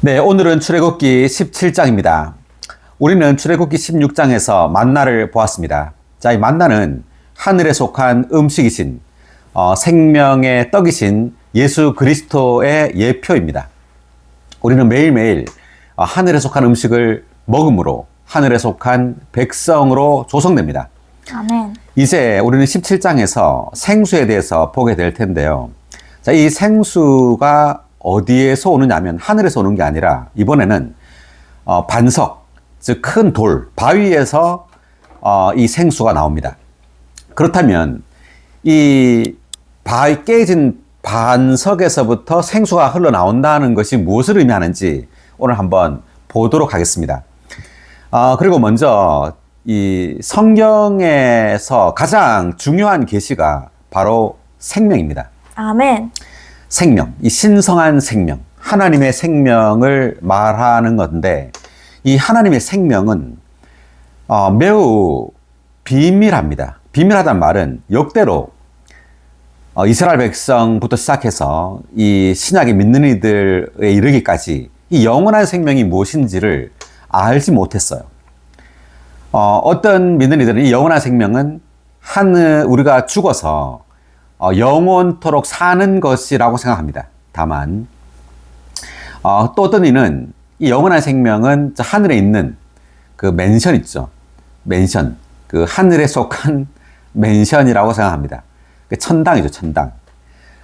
네, 오늘은 출애굽기 17장입니다. 우리는 출애굽기 16장에서 만나를 보았습니다. 자, 이 만나는 하늘에 속한 음식이신 생명의 떡이신 예수 그리스도의 예표입니다. 우리는 매일매일 하늘에 속한 음식을 먹음으로 하늘에 속한 백성으로 조성됩니다. 아멘. 이제 우리는 17장에서 생수에 대해서 보게 될 텐데요. 자, 이 생수가 어디에서 오느냐면 하늘에서 오는 게 아니라 이번에는 반석, 즉 큰 돌, 바위에서 이 생수가 나옵니다. 그렇다면 이 깨진 반석에서부터 생수가 흘러나온다는 것이 무엇을 의미하는지 오늘 한번 보도록 하겠습니다. 그리고 먼저 이 성경에서 가장 중요한 계시가 바로 생명입니다. 아멘. 생명, 이 신성한 생명, 하나님의 생명을 말하는 건데 이 하나님의 생명은 매우 비밀합니다. 비밀하다는 말은 역대로 이스라엘 백성부터 시작해서 이 신약에 믿는 이들에 이르기까지 이 영원한 생명이 무엇인지를 알지 못했어요. 어떤 믿는 이들은 이 영원한 생명은 우리가 죽어서 영원토록 사는 것이라고 생각합니다. 다만 또 어떤 이는 이 영원한 생명은 하늘에 있는 그 맨션 있죠. 맨션, 그 하늘에 속한 맨션이라고 생각합니다. 천당이죠, 천당.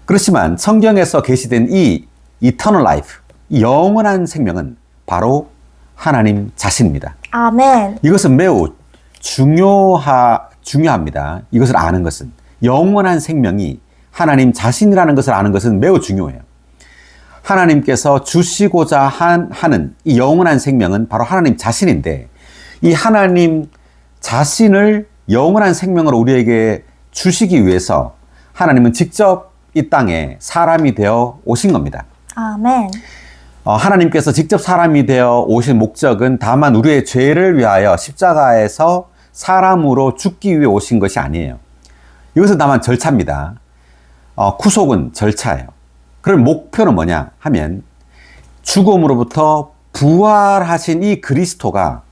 그렇지만 성경에서 계시된 이 eternal life, 이 영원한 생명은 바로 하나님 자신입니다. 아멘. 이것은 매우 중요합니다. 이것을 아는 것은. 영원한 생명이 하나님 자신이라는 것을 아는 것은 매우 중요해요. 하나님께서 주시고자 하는 이 영원한 생명은 바로 하나님 자신인데 이 하나님 자신을 영원한 생명으로 우리에게 주시기 위해서 하나님은 직접 이 땅에 사람이 되어 오신 겁니다. 아멘. 하나님께서 직접 사람이 되어 오신 목적은 다만 우리의 죄를 위하여 십자가에서 사람으로 죽기 위해 오신 것이 아니에요. 이것은 다만 절차입니다. 구속은 절차예요. 그럼 목표는 뭐냐 하면 죽음으로부터 부활하신 이 그리스도가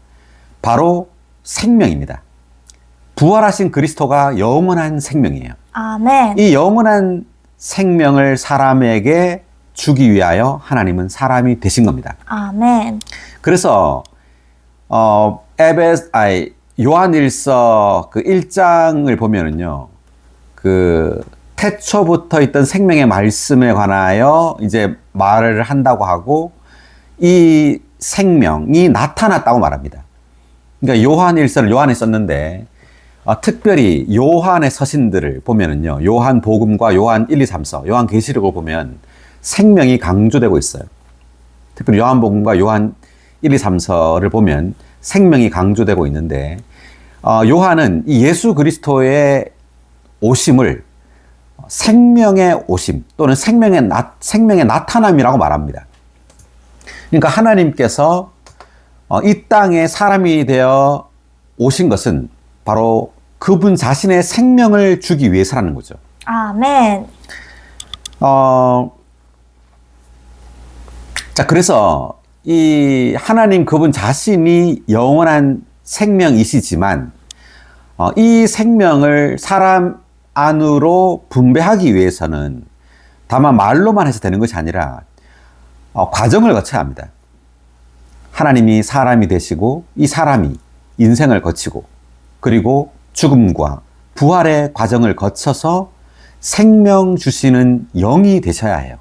바로 생명입니다. 부활하신 그리스도가 영원한 생명이에요. 아멘. 이 영원한 생명을 사람에게 주기 위하여 하나님은 사람이 되신 겁니다. 아멘. 그래서 요한일서 그 1장을 보면은요. 그 태초부터 있던 생명의 말씀에 관하여 이제 말을 한다고 하고 이 생명이 나타났다고 말합니다. 그러니까 요한일서를 요한이 썼는데 특별히 요한의 서신들을 보면은요. 요한복음과 요한 1, 2, 3서, 요한계시록을 보면 생명이 강조되고 있어요. 특별히 요한복음과 요한 1, 2, 3서를 보면 생명이 강조되고 있는데 요한은 이 예수 그리스도의 오심을 생명의 오심 또는 생명의 나타남이라고 말합니다. 그러니까 하나님께서 이 땅에 사람이 되어 오신 것은 바로 그분 자신의 생명을 주기 위해서라는 거죠. 아멘. 자, 그래서 이 하나님 그분 자신이 영원한 생명이시지만 이 생명을 사람 안으로 분배하기 위해서는 다만 말로만 해서 되는 것이 아니라 과정을 거쳐야 합니다. 하나님이 사람이 되시고 이 사람이 인생을 거치고 그리고 죽음과 부활의 과정을 거쳐서 생명 주시는 영이 되셔야 해요.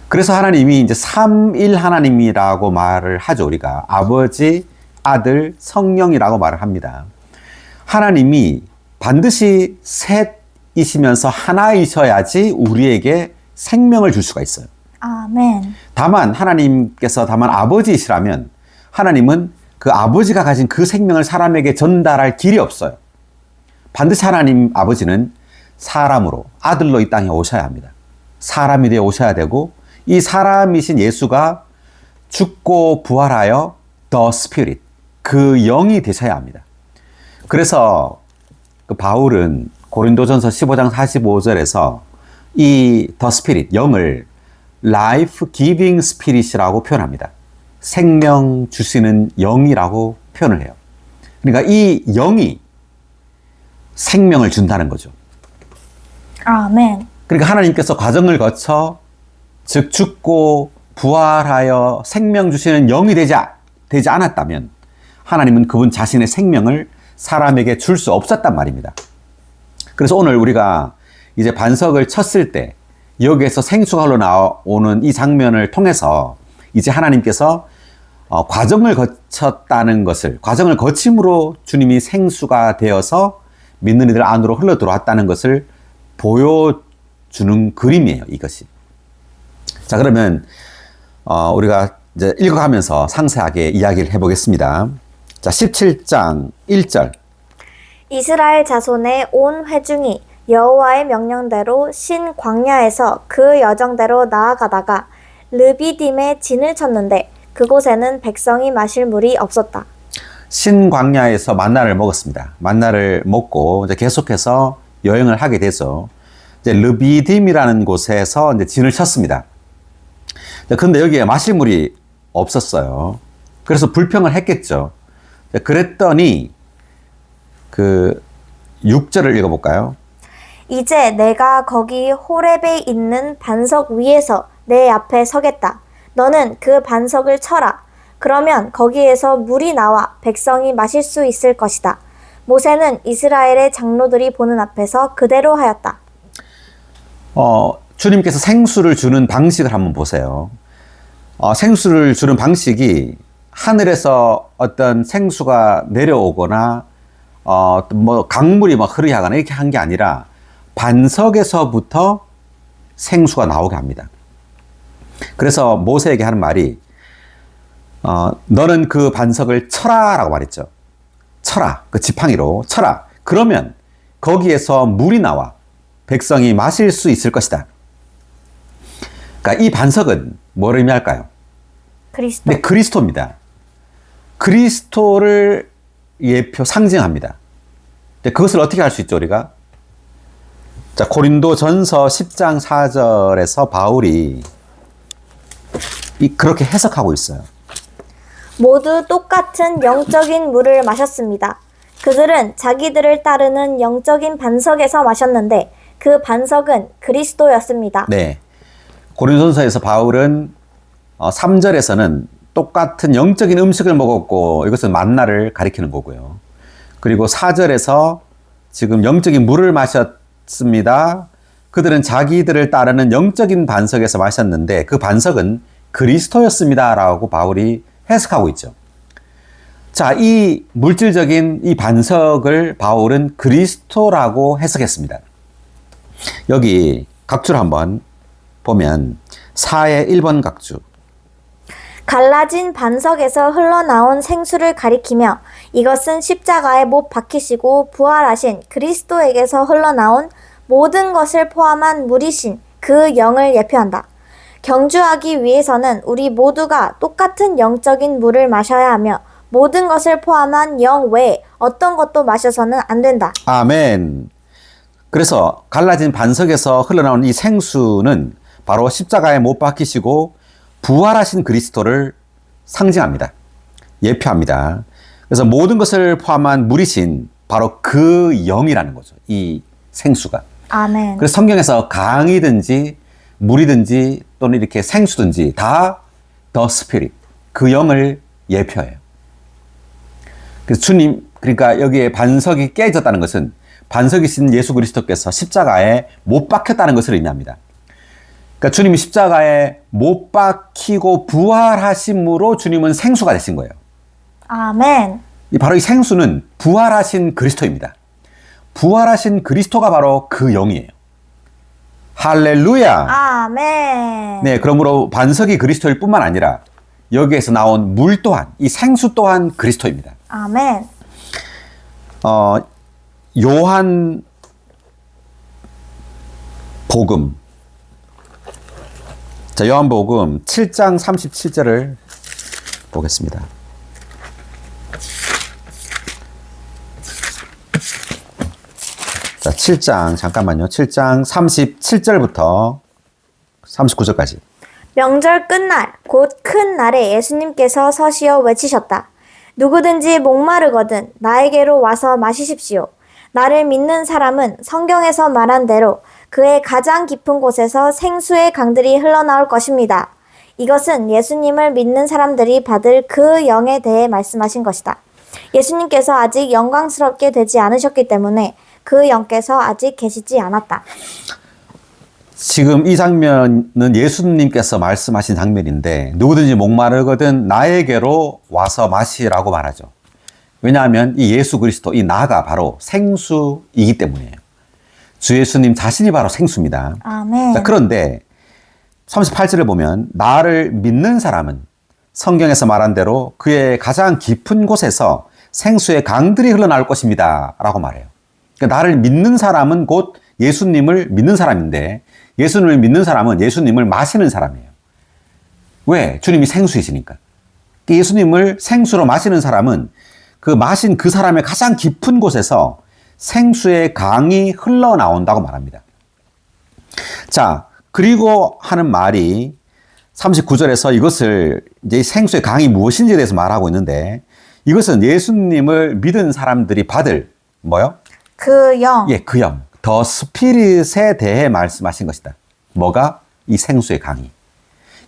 그래서 하나님이 이제 삼일 하나님이라고 말을 하죠. 우리가 아버지, 아들, 성령이라고 말을 합니다. 하나님이 반드시 셋이시면서 하나이셔야지 우리에게 생명을 줄 수가 있어요. 아멘. 다만 하나님께서 아버지이시라면 하나님은 그 아버지가 가진 그 생명을 사람에게 전달할 길이 없어요. 반드시 하나님 아버지는 사람으로 아들로 이 땅에 오셔야 합니다. 사람이 되어 오셔야 되고 이 사람이신 예수가 죽고 부활하여 The Spirit, 그 영이 되셔야 합니다. 그래서 그 바울은 고린도전서 15장 45절에서 이 The Spirit, 영을 life giving spirit이라고 표현합니다. 생명 주시는 영이라고 표현을 해요. 그러니까 이 영이 생명을 준다는 거죠. 아멘. 그러니까 하나님께서 과정을 거쳐 즉 죽고 부활하여 생명 주시는 영이 되지 않았다면 하나님은 그분 자신의 생명을 사람에게 줄 수 없었단 말입니다. 그래서 오늘 우리가 이제 반석을 쳤을 때 여기에서 생수가 흘러나오는 이 장면을 통해서 이제 하나님께서 과정을 거쳤다는 것을, 과정을 거침으로 주님이 생수가 되어서 믿는 이들 안으로 흘러 들어왔다는 것을 보여주는 그림이에요, 이것이. 자, 그러면 우리가 이제 읽어가면서 상세하게 이야기를 해보겠습니다. 자, 17장 1절. 이스라엘 자손의 온 회중이 여호와의 명령대로 신 광야에서 그 여정대로 나아가다가 르비딤에 진을 쳤는데 그곳에는 백성이 마실 물이 없었다. 신 광야에서 만나를 먹었습니다. 만나를 먹고 이제 계속해서 여행을 하게 돼서 이제 르비딤이라는 곳에서 이제 진을 쳤습니다. 그런데 여기에 마실 물이 없었어요. 그래서 불평을 했겠죠. 그랬더니 그 6절을 읽어볼까요? 이제 내가 거기 호렙에 있는 반석 위에서 내 앞에 서겠다. 너는 그 반석을 쳐라. 그러면 거기에서 물이 나와 백성이 마실 수 있을 것이다. 모세는 이스라엘의 장로들이 보는 앞에서 그대로 하였다. 주님께서 생수를 주는 방식을 한번 보세요. 생수를 주는 방식이 하늘에서 어떤 생수가 내려오거나 뭐 강물이 막 흐르하거나 이렇게 한 게 아니라 반석에서부터 생수가 나오게 합니다. 그래서 모세에게 하는 말이 너는 그 반석을 쳐라 라고 말했죠. 쳐라. 그 지팡이로 쳐라. 그러면 거기에서 물이 나와 백성이 마실 수 있을 것이다. 그러니까 이 반석은 뭘 의미할까요? 그리스도. 네, 그리스도입니다. 그리스도를 상징합니다. 그것을 어떻게 할 수 있죠, 우리가? 자, 고린도 전서 10장 4절에서 바울이 그렇게 해석하고 있어요. 모두 똑같은 영적인 물을 마셨습니다. 그들은 자기들을 따르는 영적인 반석에서 마셨는데 그 반석은 그리스도였습니다. 네. 고린도전서에서 바울은 3절에서는 똑같은 영적인 음식을 먹었고 이것은 만나를 가리키는 거고요. 그리고 4절에서 지금 영적인 물을 마셨습니다. 그들은 자기들을 따르는 영적인 반석에서 마셨는데 그 반석은 그리스도였습니다. 라고 바울이 해석하고 있죠. 자, 이 물질적인 이 반석을 바울은 그리스도라고 해석했습니다. 여기 각주를 한번 보면 4의 1번 각주. 갈라진 반석에서 흘러나온 생수를 가리키며 이것은 십자가에 못 박히시고 부활하신 그리스도에게서 흘러나온 모든 것을 포함한 물이신 그 영을 예표한다. 경주하기 위해서는 우리 모두가 똑같은 영적인 물을 마셔야 하며 모든 것을 포함한 영 외에 어떤 것도 마셔서는 안 된다. 아멘. 그래서 갈라진 반석에서 흘러나오는 이 생수는 바로 십자가에 못 박히시고 부활하신 그리스도를 상징합니다. 예표합니다. 그래서 모든 것을 포함한 물이신 바로 그 영이라는 거죠. 이 생수가. 아멘. 그래서 성경에서 강이든지 물이든지 또는 이렇게 생수든지 다 the spirit, 그 영을 예표해요. 그래서 주님, 그러니까 여기에 반석이 깨졌다는 것은 반석이신 예수 그리스도께서 십자가에 못 박혔다는 것을 의미합니다. 그러니까 주님이 십자가에 못 박히고 부활하심으로 주님은 생수가 되신 거예요. 아멘. 바로 이 생수는 부활하신 그리스도입니다. 부활하신 그리스도가 바로 그 영이에요. 할렐루야. 아멘. 네, 그러므로 반석이 그리스도일 뿐만 아니라 여기에서 나온 물 또한, 이 생수 또한 그리스도입니다. 아멘. 요한 복음. 자, 요한 복음 7장 37절을 보겠습니다. 자, 7장, 잠깐만요. 7장 37절부터 39절까지. 명절 끝날, 곧 큰 날에 예수님께서 서시어 외치셨다. 누구든지 목마르거든 나에게로 와서 마시십시오. 나를 믿는 사람은 성경에서 말한 대로 그의 가장 깊은 곳에서 생수의 강들이 흘러나올 것입니다. 이것은 예수님을 믿는 사람들이 받을 그 영에 대해 말씀하신 것이다. 예수님께서 아직 영광스럽게 되지 않으셨기 때문에 그 영께서 아직 계시지 않았다. 지금 이 장면은 예수님께서 말씀하신 장면인데 누구든지 목마르거든 나에게로 와서 마시라고 말하죠. 왜냐하면 이 예수 그리스도, 이 나가 바로 생수이기 때문이에요. 주 예수님 자신이 바로 생수입니다. 아멘. 자, 그런데 38절을 보면 나를 믿는 사람은 성경에서 말한 대로 그의 가장 깊은 곳에서 생수의 강들이 흘러나올 것입니다 라고 말해요. 그러니까 나를 믿는 사람은 곧 예수님을 믿는 사람인데 예수님을 믿는 사람은 예수님을 마시는 사람이에요. 왜? 주님이 생수이시니까. 예수님을 생수로 마시는 사람은 그 마신 그 사람의 가장 깊은 곳에서 생수의 강이 흘러나온다고 말합니다. 자, 그리고 하는 말이 39절에서 이것을 이제 생수의 강이 무엇인지에 대해서 말하고 있는데 이것은 예수님을 믿은 사람들이 받을 뭐요? 그 영. 예, 그 영. 더 스피릿에 대해 말씀하신 것이다. 뭐가? 이 생수의 강이.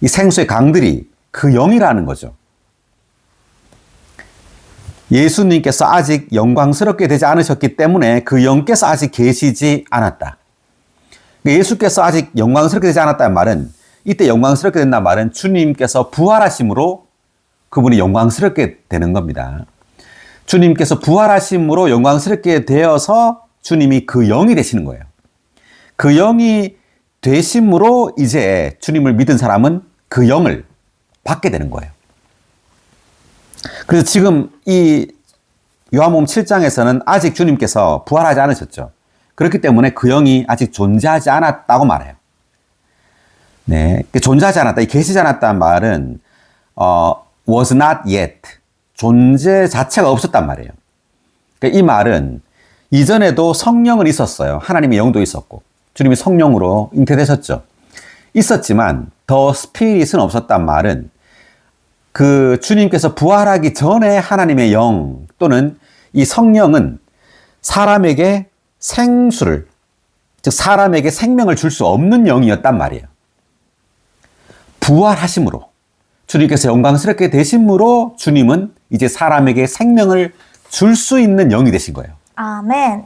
이 생수의 강들이 그 영이라는 거죠. 예수님께서 아직 영광스럽게 되지 않으셨기 때문에 그 영께서 아직 계시지 않았다. 예수께서 아직 영광스럽게 되지 않았다는 말은 이때 영광스럽게 된다는 말은 주님께서 부활하심으로 그분이 영광스럽게 되는 겁니다. 주님께서 부활하심으로 영광스럽게 되어서 주님이 그 영이 되시는 거예요. 그 영이 되심으로 이제 주님을 믿은 사람은 그 영을 받게 되는 거예요. 그래서 지금 이 요한복음 7장에서는 아직 주님께서 부활하지 않으셨죠. 그렇기 때문에 그 영이 아직 존재하지 않았다고 말해요. 네, 존재하지 않았다, 이 계시지 않았다는 말은 was not yet, 존재 자체가 없었단 말이에요. 그러니까 이 말은 이전에도 성령은 있었어요. 하나님의 영도 있었고 주님이 성령으로 잉태되셨죠. 있었지만 더 스피릿은 없었단 말은 그 주님께서 부활하기 전에 하나님의 영 또는 이 성령은 사람에게 생수를, 즉 사람에게 생명을 줄 수 없는 영이었단 말이에요. 부활하심으로 주님께서 영광스럽게 되심으로 주님은 이제 사람에게 생명을 줄 수 있는 영이 되신 거예요. 아멘.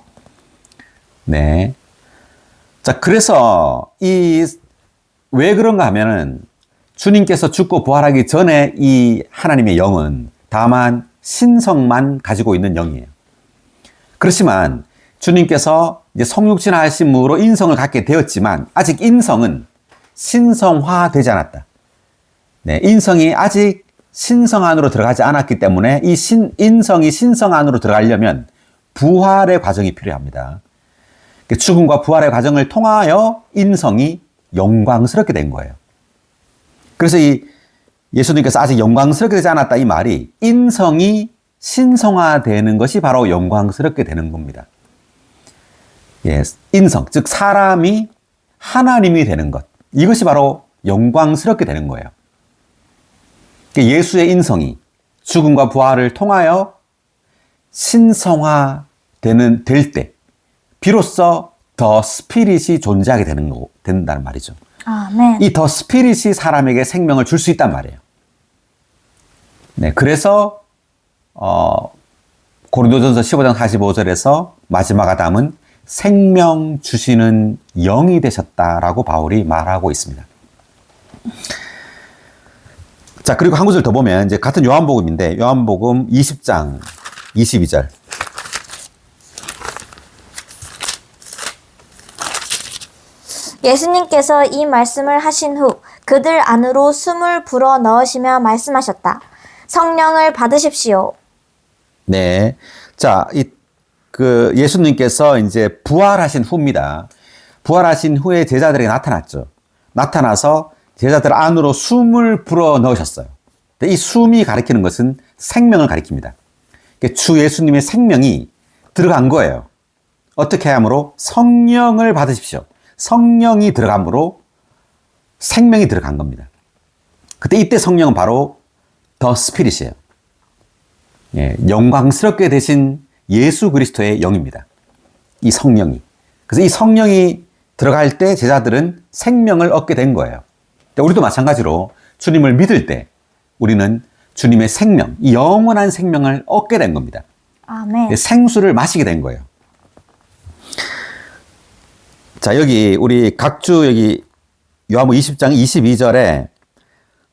네. 자, 그래서 왜 그런가 하면은 주님께서 죽고 부활하기 전에 이 하나님의 영은 다만 신성만 가지고 있는 영이에요. 그렇지만 주님께서 이제 성육신하심으로 인성을 갖게 되었지만 아직 인성은 신성화되지 않았다. 네, 인성이 아직 신성 안으로 들어가지 않았기 때문에 이 인성이 신성 안으로 들어가려면 부활의 과정이 필요합니다. 죽음과 부활의 과정을 통하여 인성이 영광스럽게 된 거예요. 그래서 이 예수님께서 아직 영광스럽게 되지 않았다 이 말이 인성이 신성화되는 것이 바로 영광스럽게 되는 겁니다. 예, 인성, 즉 사람이 하나님이 되는 것, 이것이 바로 영광스럽게 되는 거예요. 예수의 인성이 죽음과 부활을 통하여 될 때, 비로소 더 스피릿이 존재하게 된다는 말이죠. 아멘. 이 더 스피릿이 사람에게 생명을 줄 수 있단 말이에요. 네, 그래서 고린도전서 15장 45절에서 마지막 아담은 생명 주시는 영이 되셨다라고 바울이 말하고 있습니다. 자, 그리고 한 구절 더 보면 이제 같은 요한복음인데 요한복음 20장 22절. 예수님께서 이 말씀을 하신 후 그들 안으로 숨을 불어 넣으시며 말씀하셨다. 성령을 받으십시오. 네. 자, 예수님께서 이제 부활하신 후입니다. 부활하신 후에 제자들에게 나타났죠. 나타나서 제자들 안으로 숨을 불어 넣으셨어요. 이 숨이 가리키는 것은 생명을 가리킵니다. 주 예수님의 생명이 들어간 거예요. 어떻게 함으로? 성령을 받으십시오. 성령이 들어감으로 생명이 들어간 겁니다. 그때 이때 성령은 바로 더 스피릿이에요. 예, 영광스럽게 되신 예수 그리스도의 영입니다. 이 성령이. 그래서 이 성령이 들어갈 때 제자들은 생명을 얻게 된 거예요. 우리도 마찬가지로 주님을 믿을 때 우리는 주님의 생명, 이 영원한 생명을 얻게 된 겁니다. 아멘. 생수를 마시게 된 거예요. 자, 여기 우리 각주 여기 요한복음 20장 22절에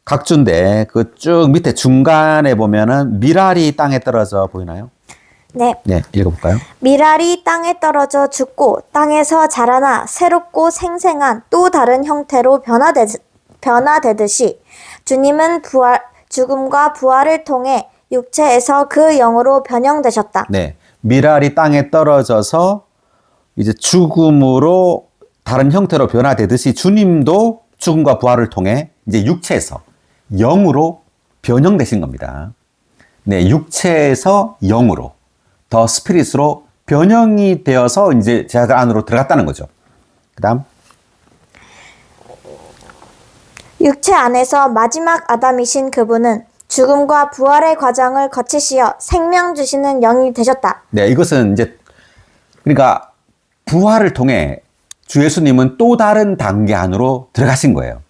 각주인데 그 쭉 밑에 중간에 보면은 미랄이 땅에 떨어져 보이나요? 네. 네, 읽어볼까요? 미랄이 땅에 떨어져 죽고 땅에서 자라나 새롭고 생생한 또 다른 형태로 변화되듯이 주님은 죽음과 부활을 통해 육체에서 그 영으로 변형되셨다. 네, 미랄이 땅에 떨어져서 이제 죽음으로 다른 형태로 변화되듯이 주님도 죽음과 부활을 통해 이제 육체에서 영으로 변형되신 겁니다. 네, 육체에서 영으로 더 스피릿으로 변형이 되어서 이제 제자들 안으로 들어갔다는 거죠. 그다음 육체 안에서 마지막 아담이신 그분은 죽음과 부활의 과정을 거치시어 생명 주시는 영이 되셨다. 네, 이것은 이제 그러니까 부활을 통해 주 예수님은 또 다른 단계 안으로 들어가신 거예요.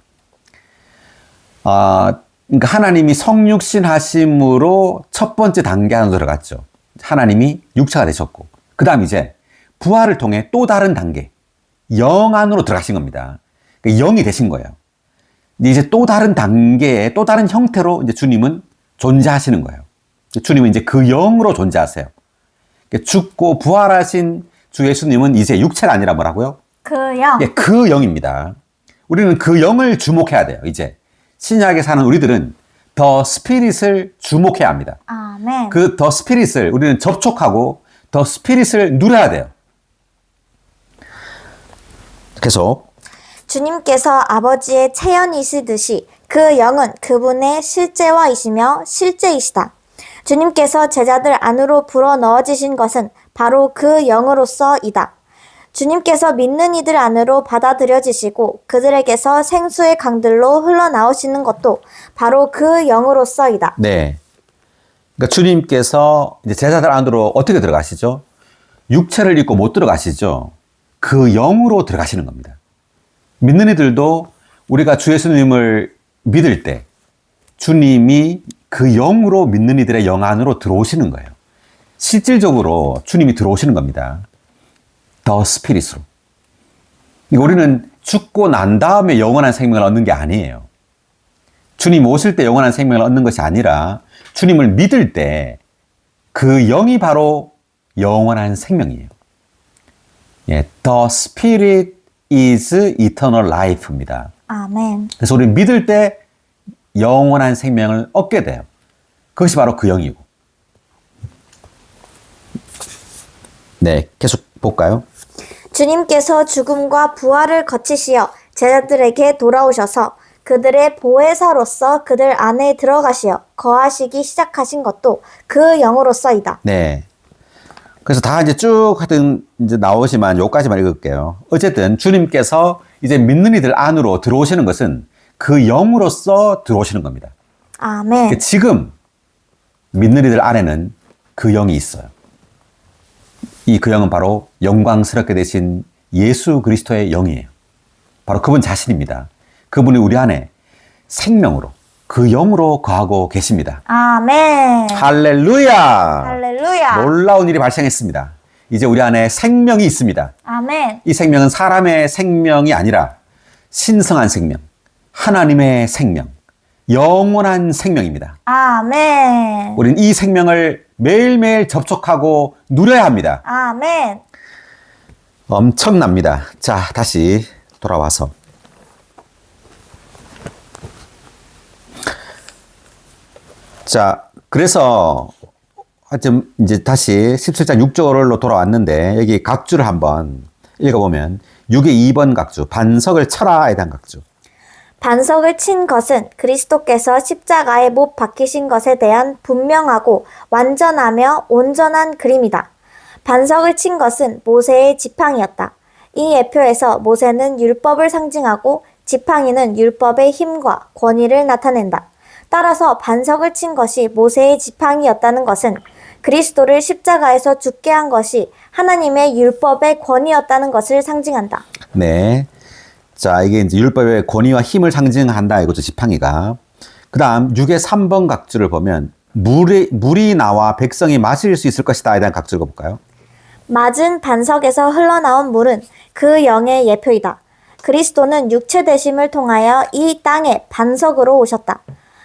그러니까 하나님이 성육신 하심으로 첫 번째 단계 안으로 들어갔죠. 하나님이 육체가 되셨고, 그 다음 이제 부활을 통해 또 다른 단계, 영 안으로 들어가신 겁니다. 그러니까 영이 되신 거예요. 이제 또 다른 단계의 또 다른 형태로 이제 주님은 존재하시는 거예요. 주님은 이제 그 영으로 존재하세요. 그러니까 죽고 부활하신 주 예수님은 이제 육체가 아니라 뭐라고요? 그 영. 예, 그 영입니다. 우리는 그 영을 주목해야 돼요. 이제 신약에 사는 우리들은 더 스피릿을 주목해야 합니다. 아멘. 그 더 스피릿을 우리는 접촉하고 더 스피릿을 누려야 돼요. 계속 주님께서 아버지의 체현이시듯이 그 영은 그분의 실제와이시며 실제이시다. 주님께서 제자들 안으로 불어 넣어지신 것은 바로 그 영으로서이다. 주님께서 믿는 이들 안으로 받아들여지시고 그들에게서 생수의 강들로 흘러나오시는 것도 바로 그 영으로서이다. 네. 그러니까 주님께서 이제 제자들 안으로 어떻게 들어가시죠? 육체를 입고 못 들어가시죠. 그 영으로 들어가시는 겁니다. 믿는 이들도 우리가 주 예수님을 믿을 때 주님이 그 영으로 믿는 이들의 영 안으로 들어오시는 거예요. 실질적으로 주님이 들어오시는 겁니다. 더 스피릿으로. 우리는 죽고 난 다음에 영원한 생명을 얻는 게 아니에요. 주님 오실 때 영원한 생명을 얻는 것이 아니라 주님을 믿을 때 그 영이 바로 영원한 생명이에요. 예, The Spirit is eternal life입니다. 아멘. 그래서 우리 믿을 때 영원한 생명을 얻게 돼요. 그것이 바로 그 영이고. 네, 계속 볼까요? 주님께서 죽음과 부활을 거치시어 제자들에게 돌아오셔서 그들의 보혜사로서 그들 안에 들어가시어 거하시기 시작하신 것도 그 영으로서이다. 네. 그래서 다 이제 쭉 하여튼 이제 나오지만 요까지만 읽을게요. 어쨌든 주님께서 이제 믿는 이들 안으로 들어오시는 것은 그 영으로서 들어오시는 겁니다. 아멘. 지금 믿는 이들 안에는 그 영이 있어요. 이 그 영은 바로 영광스럽게 되신 예수 그리스도의 영이에요. 바로 그분 자신입니다. 그분이 우리 안에 생명으로 그 영으로 거하고 계십니다. 아멘. 할렐루야! 할렐루야. 놀라운 일이 발생했습니다. 이제 우리 안에 생명이 있습니다. 아멘. 이 생명은 사람의 생명이 아니라 신성한 생명, 하나님의 생명, 영원한 생명입니다. 아멘. 우리는 이 생명을 매일매일 접촉하고 누려야 합니다. 아멘. 엄청납니다. 자, 다시 돌아와서. 자, 그래서 하여튼 이제 다시 17장 6절로 돌아왔는데 여기 각주를 한번 읽어보면 6의 2번 각주, 반석을 쳐라에 대한 각주. 반석을 친 것은 그리스도께서 십자가에 못 박히신 것에 대한 분명하고 완전하며 온전한 그림이다. 반석을 친 것은 모세의 지팡이였다. 이 예표에서 모세는 율법을 상징하고 지팡이는 율법의 힘과 권위를 나타낸다. 따라서 반석을 친 것이 모세의 지팡이였다는 것은 그리스도를 십자가에서 죽게 한 것이 하나님의 율법의 권위였다는 것을 상징한다. 네. 자, 이게 이제 율법의 권위와 힘을 상징한다. 이거죠, 지팡이가. 그 다음, 6의 3번 각주를 보면, 물이 나와 백성이 마실 수 있을 것이다에 대한 각주를 볼까요? 맞은 반석에서 흘러나온 물은 그 영의 예표이다. 그리스도는 육체 되심을 통하여 이 땅에 반석으로 오셨다.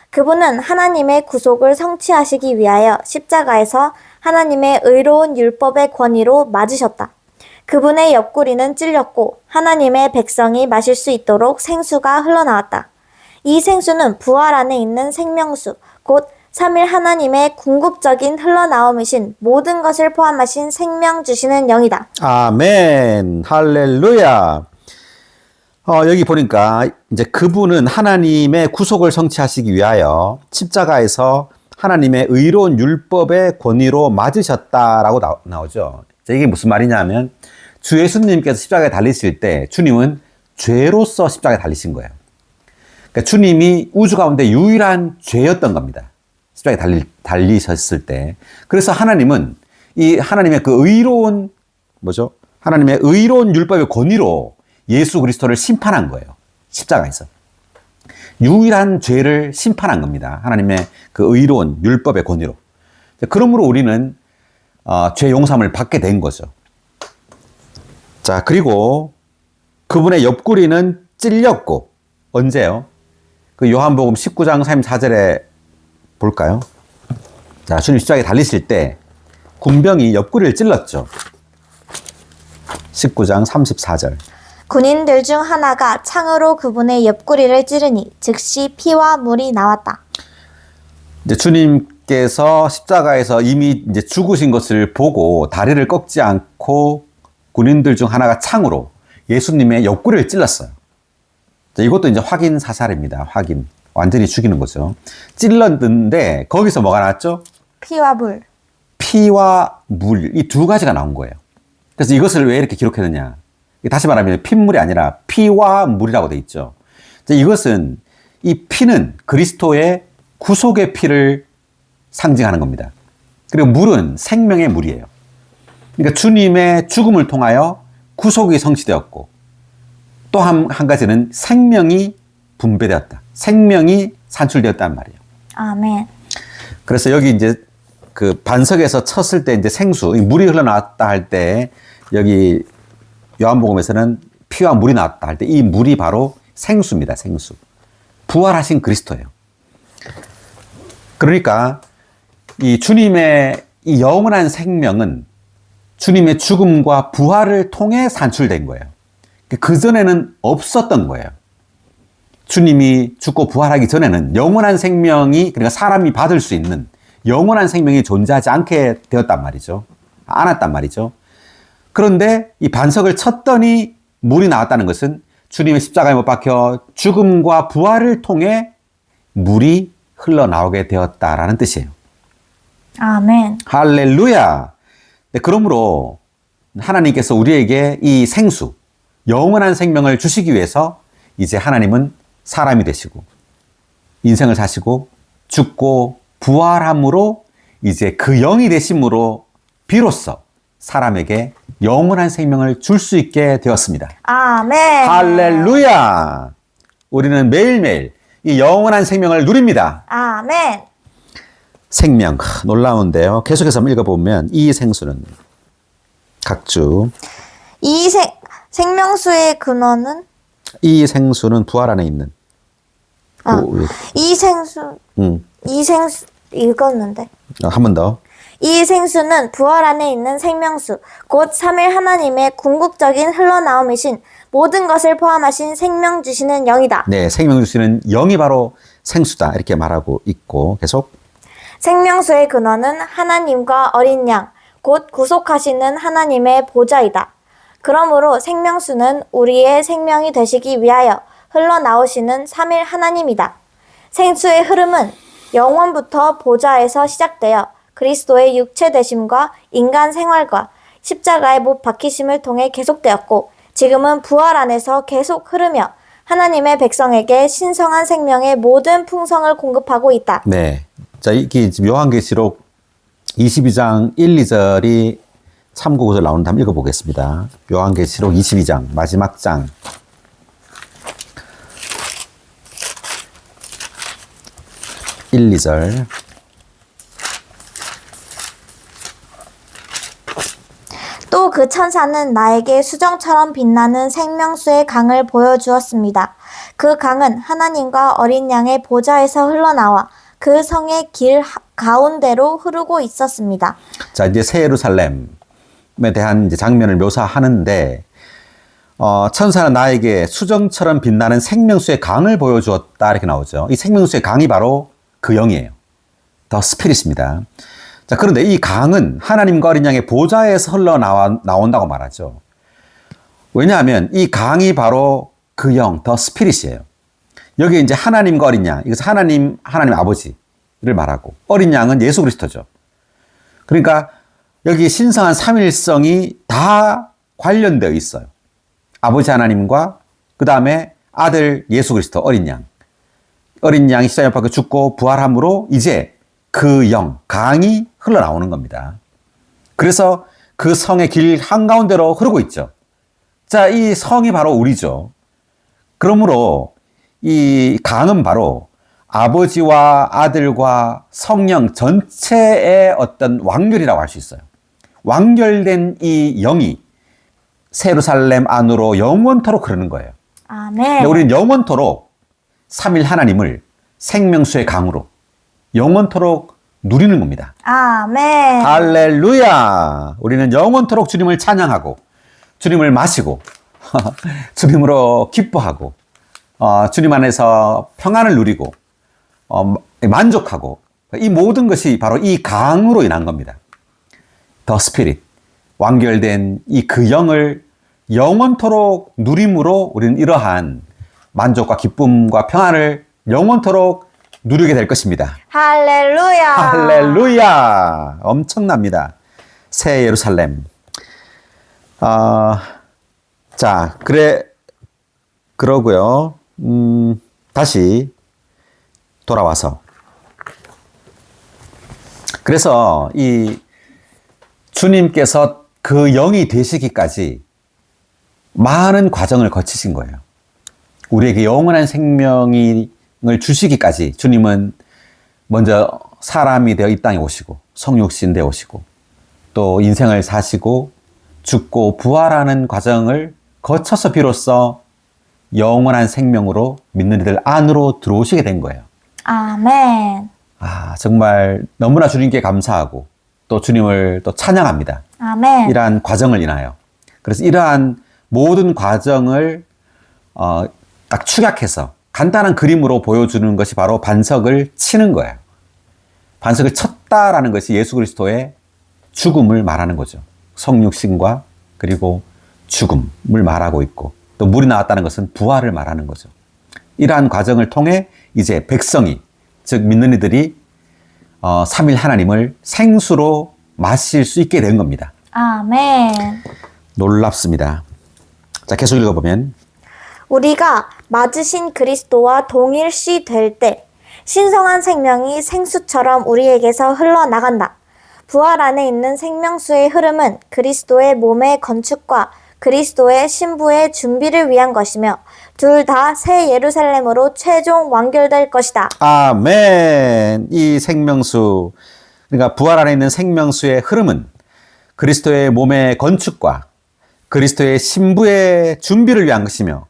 그분은 하나님의 구속을 성취하시기 위하여 십자가에서 하나님의 의로운 율법의 권위로 맞으셨다. 그분의 옆구리는 찔렸고 하나님의 백성이 마실 수 있도록 생수가 흘러나왔다. 이 생수는 부활 안에 있는 생명수, 곧 삼일 하나님의 궁극적인 흘러나옴이신 모든 것을 포함하신 생명 주시는 영이다. 아멘. 할렐루야. 여기 보니까 이제 그분은 하나님의 구속을 성취하시기 위하여 십자가에서 하나님의 의로운 율법의 권위로 맞으셨다라고 나오죠. 이게 무슨 말이냐면 주 예수님께서 십자가에 달리실 때 주님은 죄로서 십자가에 달리신 거예요. 그러니까 주님이 우주 가운데 유일한 죄였던 겁니다. 십자가에 달리셨을 때. 그래서 하나님은 이 하나님의 그 의로운 뭐죠? 하나님의 의로운 율법의 권위로 예수 그리스도를 심판한 거예요. 십자가에서. 유일한 죄를 심판한 겁니다. 하나님의 그 의로운 율법의 권위로. 그러므로 우리는 죄 용서함을 받게 된 거죠. 자, 그리고 그분의 옆구리는 찔렸고 언제요? 그 요한복음 19장 34절에 볼까요? 자, 주님 십자가에 달리실 때 군병이 옆구리를 찔렀죠. 19장 34절. 군인들 중 하나가 창으로 그분의 옆구리를 찌르니 즉시 피와 물이 나왔다. 이제 주님께서 십자가에서 이미 이제 죽으신 것을 보고 다리를 꺾지 않고 군인들 중 하나가 창으로 예수님의 옆구리를 찔렀어요. 자, 이것도 이제 확인 사살입니다. 확인. 완전히 죽이는 거죠. 찔렀는데 거기서 뭐가 나왔죠? 피와 물. 피와 물. 이 두 가지가 나온 거예요. 그래서 이것을 왜 이렇게 기록했느냐? 다시 말하면 핏물이 아니라 피와 물이라고 돼 있죠. 이것은 이 피는 그리스도의 구속의 피를 상징하는 겁니다. 그리고 물은 생명의 물이에요. 그러니까 주님의 죽음을 통하여 구속이 성취되었고 또 한 가지는 생명이 분배되었다. 생명이 산출되었다는 말이에요. 아멘. 그래서 여기 이제 그 반석에서 쳤을 때 이제 생수, 물이 흘러나왔다 할 때 여기 요한복음에서는 피와 물이 나왔다 할 때 이 물이 바로 생수입니다. 생수. 부활하신 그리스도예요. 그러니까 이 주님의 이 영원한 생명은 주님의 죽음과 부활을 통해 산출된 거예요. 그전에는 없었던 거예요. 주님이 죽고 부활하기 전에는 영원한 생명이, 그러니까 사람이 받을 수 있는 영원한 생명이 존재하지 않게 되었단 말이죠. 않았단 말이죠. 그런데 이 반석을 쳤더니 물이 나왔다는 것은 주님의 십자가에 못 박혀 죽음과 부활을 통해 물이 흘러나오게 되었다라는 뜻이에요. 아멘. 할렐루야. 네, 그러므로 하나님께서 우리에게 이 생수, 영원한 생명을 주시기 위해서 이제 하나님은 사람이 되시고 인생을 사시고 죽고 부활함으로 이제 그 영이 되심으로 비로소 사람에게 영원한 생명을 줄 수 있게 되었습니다. 아멘. 할렐루야. 우리는 매일매일 이 영원한 생명을 누립니다. 아멘. 생명, 놀라운데요. 계속해서 한번 읽어보면 이 생수는 각주. 이 생명수의 근원은? 이 생수는 부활 안에 있는. 이 생수 읽었는데. 한 번 더. 이 생수는 부활 안에 있는 생명수, 곧 삼일 하나님의 궁극적인 흘러나옴이신 모든 것을 포함하신 생명 주시는 영이다. 네, 생명 주시는 영이 바로 생수다. 이렇게 말하고 있고 계속. 생명수의 근원은 하나님과 어린 양, 곧 구속하시는 하나님의 보좌이다. 그러므로 생명수는 우리의 생명이 되시기 위하여 흘러나오시는 삼일 하나님이다. 생수의 흐름은 영원부터 보좌에서 시작되어 그리스도의 육체 되심과 인간 생활과 십자가에 못 박히심을 통해 계속되었고 지금은 부활 안에서 계속 흐르며 하나님의 백성에게 신성한 생명의 모든 풍성을 공급하고 있다. 네. 자, 이게 지금 요한계시록 22장 1, 2절이 참고 구절 나오는데 한번 읽어보겠습니다. 요한계시록 22장 마지막 장 1, 2절. 또 그 천사는 나에게 수정처럼 빛나는 생명수의 강을 보여주었습니다. 그 강은 하나님과 어린 양의 보좌에서 흘러나와 그 성의 길 가운데로 흐르고 있었습니다. 자, 이제 새 예루살렘에 대한 이제 장면을 묘사하는데, 천사는 나에게 수정처럼 빛나는 생명수의 강을 보여주었다. 이렇게 나오죠. 이 생명수의 강이 바로 그 영이에요. 더 스피릿입니다. 자, 그런데 이 강은 하나님과 어린 양의 보좌에서 흘러나온다고 말하죠. 왜냐하면 이 강이 바로 그 영, 더 스피릿이에요. 여기 이제 하나님과 어린 양, 이것은 하나님 아버지를 말하고, 어린 양은 예수 그리스도죠. 그러니까 여기 신성한 삼일성이 다 관련되어 있어요. 아버지 하나님과 그 다음에 아들 예수 그리스도 어린 양. 어린 양이 십자가에 못 박혀 죽고 부활함으로 이제 그 영, 강이 흘러나오는 겁니다. 그래서 그 성의 길 한가운데로 흐르고 있죠. 자, 이 성이 바로 우리죠. 그러므로 이 강은 바로 아버지와 아들과 성령 전체의 어떤 완결이라고 할 수 있어요. 완결된 이 영이 새 예루살렘 안으로 영원토록 흐르는 거예요. 아멘. 우리는 영원토록 삼일 하나님을 생명수의 강으로 영원토록 누리는 겁니다. 아멘. 할렐루야! 우리는 영원토록 주님을 찬양하고 주님을 마시고 주님으로 기뻐하고 주님 안에서 평안을 누리고 만족하고 이 모든 것이 바로 이 강으로 인한 겁니다. 더 스피릿, 완결된 이 그 영을 영원토록 누림으로 우리는 이러한 만족과 기쁨과 평안을 영원토록 누리게 될 것입니다. 할렐루야. 할렐루야! 엄청납니다. 새 예루살렘. 자, 그러고요. 다시 돌아와서. 그래서 이 주님께서 그 영이 되시기까지 많은 과정을 거치신 거예요. 우리에게 영원한 생명을 주시기까지 주님은 먼저 사람이 되어 이 땅에 오시고 성육신 되어 오시고 또 인생을 사시고 죽고 부활하는 과정을 거쳐서 비로소 영원한 생명으로 믿는 이들 안으로 들어오시게 된 거예요. 아멘. 정말 너무나 주님께 감사하고 또 주님을 또 찬양합니다. 아멘. 이러한 과정을 인하여. 그래서 이러한 모든 과정을 딱 축약해서 간단한 그림으로 보여주는 것이 바로 반석을 치는 거예요. 반석을 쳤다라는 것이 예수 그리스도의 죽음을 말하는 거죠. 성육신과 그리고 죽음을 말하고 있고 또 물이 나왔다는 것은 부활을 말하는 거죠. 이러한 과정을 통해 이제 백성이, 즉 믿는 이들이 삼일 하나님을 생수로 마실 수 있게 된 겁니다. 아멘. 놀랍습니다. 자, 계속 읽어보면 우리가 맞으신 그리스도와 동일시 될 때 신성한 생명이 생수처럼 우리에게서 흘러나간다. 부활 안에 있는 생명수의 흐름은 그리스도의 몸의 건축과 그리스도의 신부의 준비를 위한 것이며 둘 다 새 예루살렘으로 최종 완결될 것이다. 아멘. 이 생명수, 그러니까 부활 안에 있는 생명수의 흐름은 그리스도의 몸의 건축과 그리스도의 신부의 준비를 위한 것이며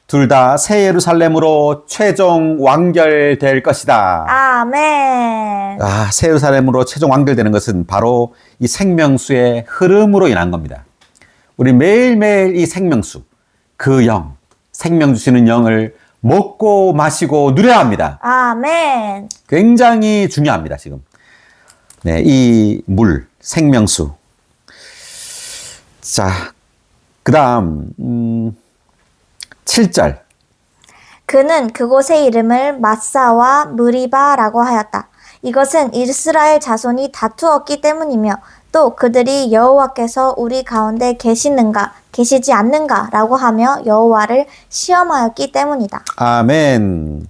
둘 다 새 예루살렘으로 최종 완결될 것이다. 아멘. 새 예루살렘으로 최종 완결되는 것은 바로 이 생명수의 흐름으로 인한 겁니다. 우리 매일매일 이 생명수, 그 영, 생명 주시는 영을 먹고 마시고 누려야 합니다. 아멘. 굉장히 중요합니다, 지금. 네, 이 물, 생명수. 자, 그 다음, 7절. 그는 그곳의 이름을 마사와 무리바라고 하였다. 이것은 이스라엘 자손이 다투었기 때문이며 또 그들이 여호와께서 우리 가운데 계시는가 계시지 않는가라고 하며 여호와를 시험하였기 때문이다. 아멘.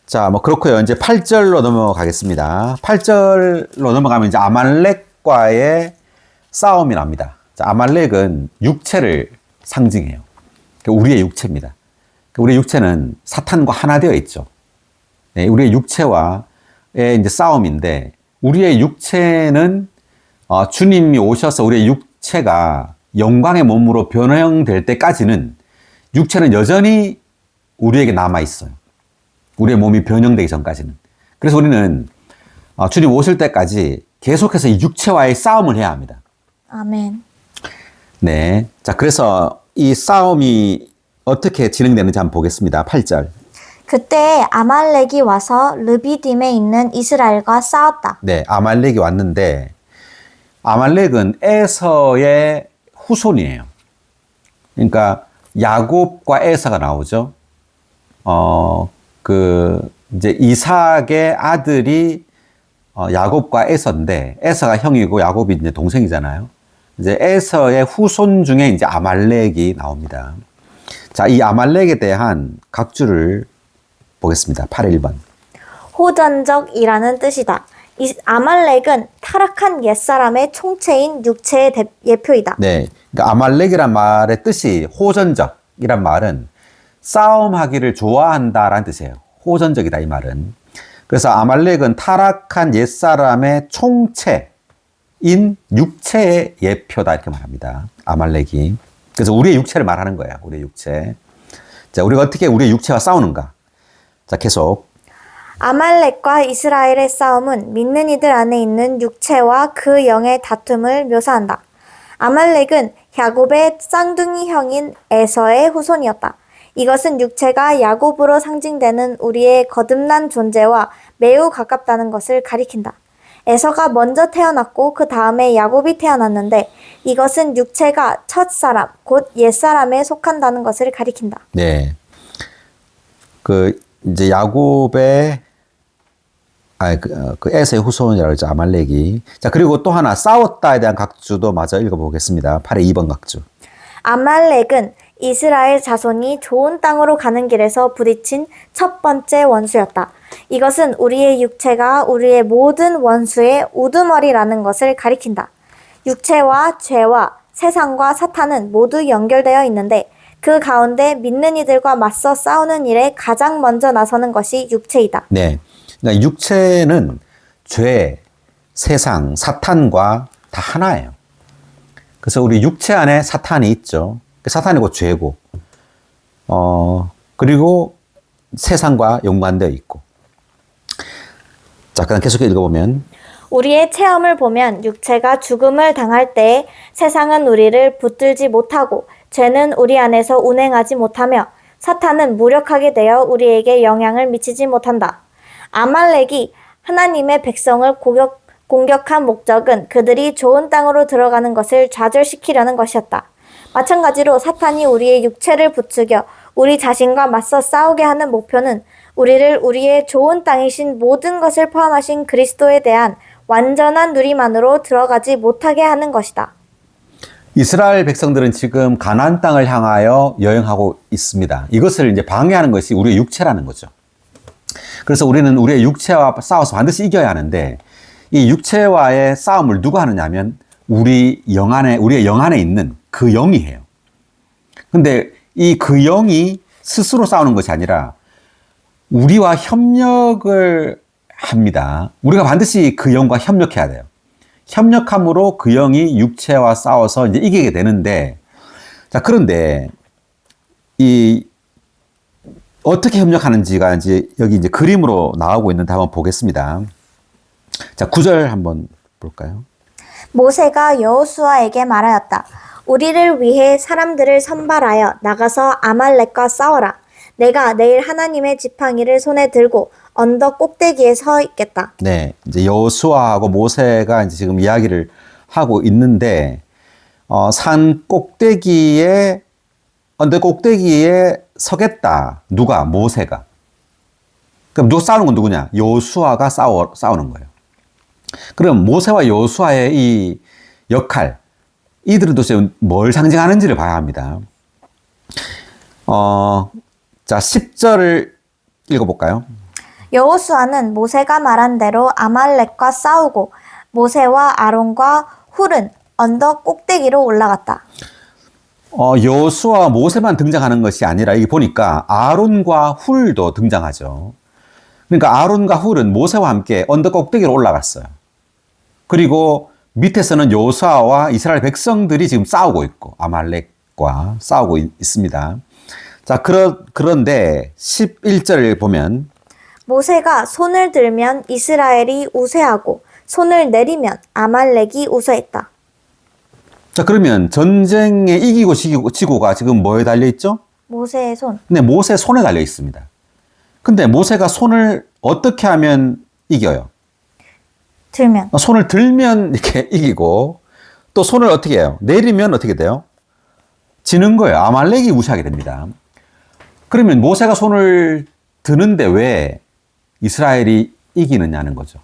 자, 뭐 그렇고요. 이제 8절로 넘어가겠습니다. 8절로 넘어가면 이제 아말렉과의 싸움이 납니다. 자, 아말렉은 육체를 상징해요. 우리의 육체입니다. 우리의 육체는 사탄과 하나 되어 있죠. 네, 우리의 육체와의 이제 싸움인데, 우리의 육체는 주님이 오셔서 우리의 육체가 영광의 몸으로 변형될 때까지는 육체는 여전히 우리에게 남아 있어요. 우리의 몸이 변형되기 전까지는. 그래서 우리는 주님 오실 때까지 계속해서 이 육체와의 싸움을 해야 합니다. 아멘. 네. 자, 그래서 이 싸움이 어떻게 진행되는지 한번 보겠습니다. 8절. 그때 아말렉이 와서 르비딤에 있는 이스라엘과 싸웠다. 네. 아말렉이 왔는데, 아말렉은 에서의 후손이에요. 그러니까 야곱과 에서가 나오죠. 이제 이삭의 아들이 야곱과 에서인데, 에서가 형이고 야곱이 이제 동생이잖아요. 이제 에서의 후손 중에 이제 아말렉이 나옵니다. 자, 이 아말렉에 대한 각주를 보겠습니다. 8의 1번. 호전적이라는 뜻이다. 이 아말렉은 타락한 옛사람의 총체인 육체의 예표이다. 네. 그러니까 아말렉이란 말의 뜻이 호전적이란 말은 싸움하기를 좋아한다라는 뜻이에요. 호전적이다, 이 말은. 그래서 아말렉은 타락한 옛사람의 총체인 육체의 예표다, 이렇게 말합니다. 아말렉이. 그래서 우리의 육체를 말하는 거예요. 우리의 육체. 자, 우리가 어떻게 우리의 육체와 싸우는가? 자, 계속. 아말렉과 이스라엘의 싸움은 믿는 이들 안에 있는 육체와 그 영의 다툼을 묘사한다. 아말렉은 야곱의 쌍둥이 형인 에서의 후손이었다. 이것은 육체가 야곱으로 상징되는 우리의 거듭난 존재와 매우 가깝다는 것을 가리킨다. 에서가 먼저 태어났고 그 다음에 야곱이 태어났는데 이것은 육체가 첫사람, 곧 옛사람에 속한다는 것을 가리킨다. 네. 이제 야곱의 에서의 후손이라고 하죠. 아말렉이. 자, 그리고 또 하나 싸웠다에 대한 각주도 마저 읽어보겠습니다. 8의 2번 각주. 아말렉은 이스라엘 자손이 좋은 땅으로 가는 길에서 부딪힌 첫 번째 원수였다. 이것은 우리의 육체가 우리의 모든 원수의 우두머리라는 것을 가리킨다. 육체와 죄와 세상과 사탄은 모두 연결되어 있는데 그 가운데 믿는 이들과 맞서 싸우는 일에 가장 먼저 나서는 것이 육체이다. 네. 그러니까 육체는 죄, 세상, 사탄과 다 하나예요. 그래서 우리 육체 안에 사탄이 있죠. 사탄이 곧 죄고, 그리고 세상과 연관되어 있고. 자, 그럼 계속 읽어보면. 우리의 체험을 보면 육체가 죽음을 당할 때 세상은 우리를 붙들지 못하고 죄는 우리 안에서 운행하지 못하며 사탄은 무력하게 되어 우리에게 영향을 미치지 못한다. 아말렉이 하나님의 백성을 공격한 목적은 그들이 좋은 땅으로 들어가는 것을 좌절시키려는 것이었다. 마찬가지로 사탄이 우리의 육체를 부추겨 우리 자신과 맞서 싸우게 하는 목표는 우리를 우리의 좋은 땅이신 모든 것을 포함하신 그리스도에 대한 완전한 누림안으로 들어가지 못하게 하는 것이다. 이스라엘 백성들은 지금 가나안 땅을 향하여 여행하고 있습니다. 이것을 이제 방해하는 것이 우리의 육체라는 거죠. 그래서 우리는 우리의 육체와 싸워서 반드시 이겨야 하는데 이 육체와의 싸움을 누가 하느냐면 우리의 영 안에 있는 그 영이 해요. 근데 이 그 영이 스스로 싸우는 것이 아니라 우리와 협력을 합니다. 우리가 반드시 그 영과 협력해야 돼요. 협력함으로 그 영이 육체와 싸워서 이제 이기게 되는데, 자, 그런데 어떻게 협력하는지가 이제 여기 이제 그림으로 나오고 있는데 한번 보겠습니다. 자, 9절 한번 볼까요? 모세가 여호수아에게 말하였다. 우리를 위해 사람들을 선발하여 나가서 아말렉과 싸워라. 내가 내일 하나님의 지팡이를 손에 들고 언덕 꼭대기에 서 있겠다. 네, 이제 여호수아하고 모세가 이제 지금 이야기를 하고 있는데, 산 꼭대기에, 언덕 꼭대기에 서겠다. 누가? 모세가. 그럼 누가 싸우는 건 누구냐? 여호수아가 싸우는 거예요. 그럼 모세와 여호수아의 이 역할, 이들은 도대체 뭘 상징하는지를 봐야 합니다. 자, 10절을 읽어볼까요? 여호수아는 모세가 말한 대로 아말렉과 싸우고 모세와 아론과 훌은 언덕 꼭대기로 올라갔다. 여호수아와 모세만 등장하는 것이 아니라 여기 보니까 아론과 훌도 등장하죠. 그러니까 아론과 훌은 모세와 함께 언덕 꼭대기로 올라갔어요. 그리고 밑에서는 여호수아와 이스라엘 백성들이 지금 싸우고 있고 아말렉과 싸우고 있습니다. 자, 그런데 11절을 보면 모세가 손을 들면 이스라엘이 우세하고 손을 내리면 아말렉이 우세했다. 자, 그러면 전쟁에 이기고 지고가 지금 뭐에 달려 있죠? 모세의 손. 네, 모세 손에 달려 있습니다. 근데 모세가 손을 어떻게 하면 이겨요? 들면. 손을 들면 이렇게 이기고 또 손을 어떻게 해요? 내리면 어떻게 돼요? 지는 거예요. 아말렉이 무시하게 됩니다. 그러면 모세가 손을 드는데 왜 이스라엘이 이기느냐는 거죠.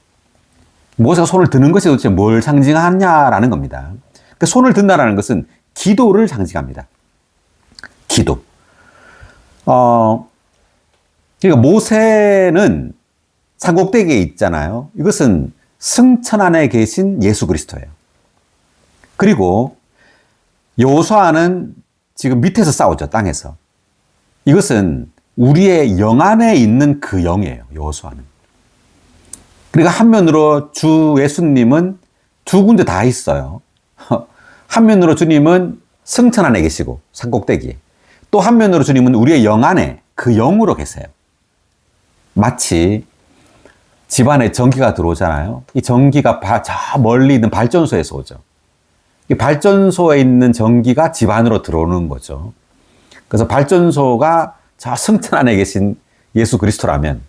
모세가 손을 드는 것이 도대체 뭘 상징하냐라는 겁니다. 그러니까 손을 든다라는 것은 기도를 상징합니다. 기도. 그러니까 모세는 산꼭대기에 있잖아요. 이것은 승천 안에 계신 예수 그리스도예요. 그리고 여호수아는 지금 밑에서 싸우죠, 땅에서. 이것은 우리의 영 안에 있는 그 영이에요, 여호수아는. 그러니까 한면으로 주 예수님은 두 군데 다 있어요. 한면으로 주님은 승천 안에 계시고 산꼭대기에. 또 한면으로 주님은 우리의 영 안에 그 영으로 계세요. 마치 집안에 전기가 들어오잖아요. 이 전기가 저 멀리 있는 발전소에서 오죠. 이 발전소에 있는 전기가 집 안으로 들어오는 거죠. 그래서 발전소가 저 승천 안에 계신 예수 그리스도라면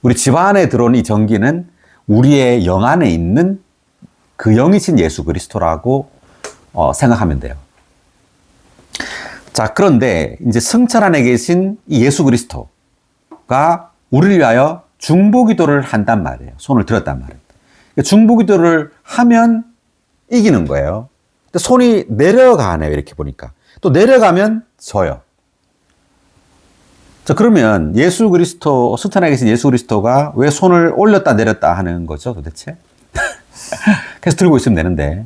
우리 집 안에 들어온 이 전기는 우리의 영 안에 있는 그 영이신 예수 그리스도라고 생각하면 돼요. 자, 그런데 이제 승천 안에 계신 이 예수 그리스도가 우리를 위하여 중보기도를 한단 말이에요. 손을 들었단 말이에요. 중보기도를 하면 이기는 거예요. 근데 손이 내려가네요. 이렇게 보니까. 또 내려가면 져요. 자, 그러면 예수 그리스도, 승천에 계신 예수 그리스도가 왜 손을 올렸다 내렸다 하는 거죠, 도대체? 계속 들고 있으면 되는데.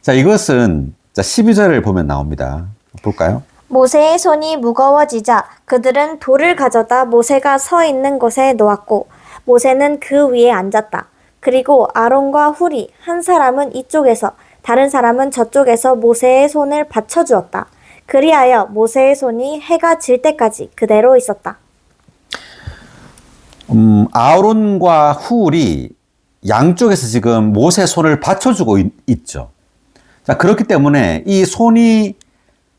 자, 이것은, 자, 12절을 보면 나옵니다. 볼까요? 모세의 손이 무거워지자 그들은 돌을 가져다 모세가 서 있는 곳에 놓았고 모세는 그 위에 앉았다. 그리고 아론과 훌이 한 사람은 이쪽에서 다른 사람은 저쪽에서 모세의 손을 받쳐주었다. 그리하여 모세의 손이 해가 질 때까지 그대로 있었다. 아론과 훌이 양쪽에서 지금 모세의 손을 받쳐주고 있죠. 자, 그렇기 때문에 이 손이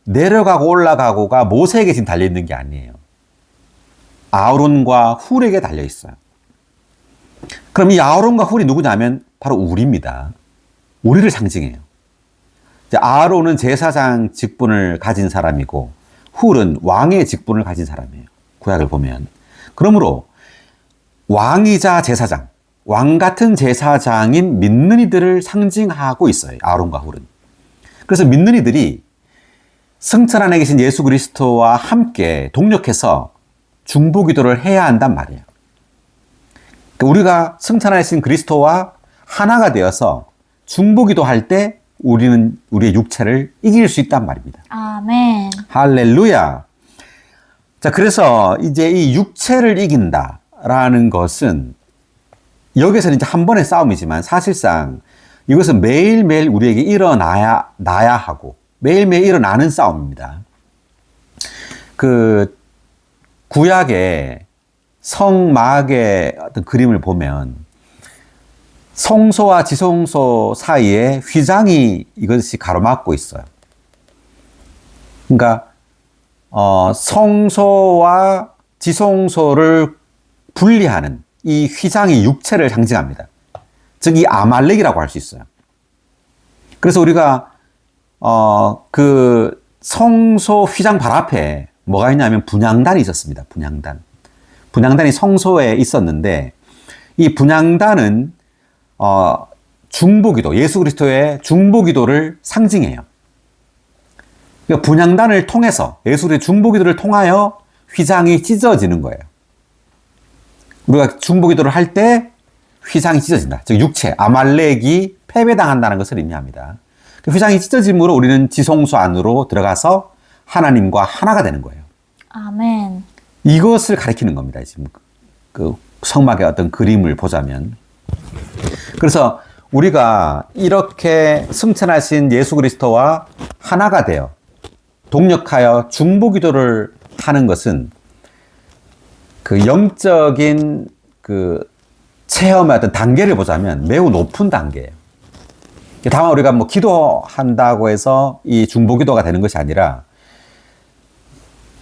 내려가고 올라가고가 모세에게 지금 달려있는 게 아니에요. 아론과 훌에게 달려있어요. 그럼 이 아론과 훌이 누구냐면 바로 우리입니다. 우리를 상징해요. 아론은 제사장 직분을 가진 사람이고 훌은 왕의 직분을 가진 사람이에요. 구약을 보면. 그러므로 왕이자 제사장, 왕 같은 제사장인 믿는 이들을 상징하고 있어요. 아론과 훌은. 그래서 믿는 이들이 승천 안에 계신 예수 그리스도와 함께 동력해서 중보기도를 해야 한단 말이에요. 그러니까 우리가 승천 안에 계신 그리스도와 하나가 되어서 중보기도 할 때 우리는 우리의 육체를 이길 수 있단 말입니다. 아멘. 할렐루야. 자, 그래서 이제 이 육체를 이긴다라는 것은 여기서는 이제 한 번의 싸움이지만 사실상 이것은 매일매일 우리에게 일어나야 하고 매일매일 일어나는 싸움입니다. 그 구약의 성막의 어떤 그림을 보면 성소와 지성소 사이에 휘장이 이것이 가로막고 있어요. 그러니까 성소와 지성소를 분리하는 이 휘장이 육체를 상징합니다. 즉 이 아말렉이라고 할 수 있어요. 그래서 우리가 그 성소 휘장 발 앞에 뭐가 있냐면 분향단이 있었습니다. 분향단. 분향단이 성소에 있었는데 이 분향단은 중보기도, 예수 그리스도의 중보기도를 상징해요. 그러니까 분향단을 통해서 예수 그리스도의 중보기도를 통하여 휘장이 찢어지는 거예요. 우리가 중보기도를 할 때 휘장이 찢어진다. 즉 육체, 아말렉이 패배당한다는 것을 의미합니다. 휘장이 찢어짐으로 우리는 지성소 안으로 들어가서 하나님과 하나가 되는 거예요. 아멘. 이것을 가리키는 겁니다. 지금 그 성막의 어떤 그림을 보자면. 그래서 우리가 이렇게 승천하신 예수 그리스도와 하나가 되어 동력하여 중보기도를 하는 것은 그 영적인 그 체험의 어떤 단계를 보자면 매우 높은 단계예요. 다만 우리가 뭐 기도한다고 해서 이 중보기도가 되는 것이 아니라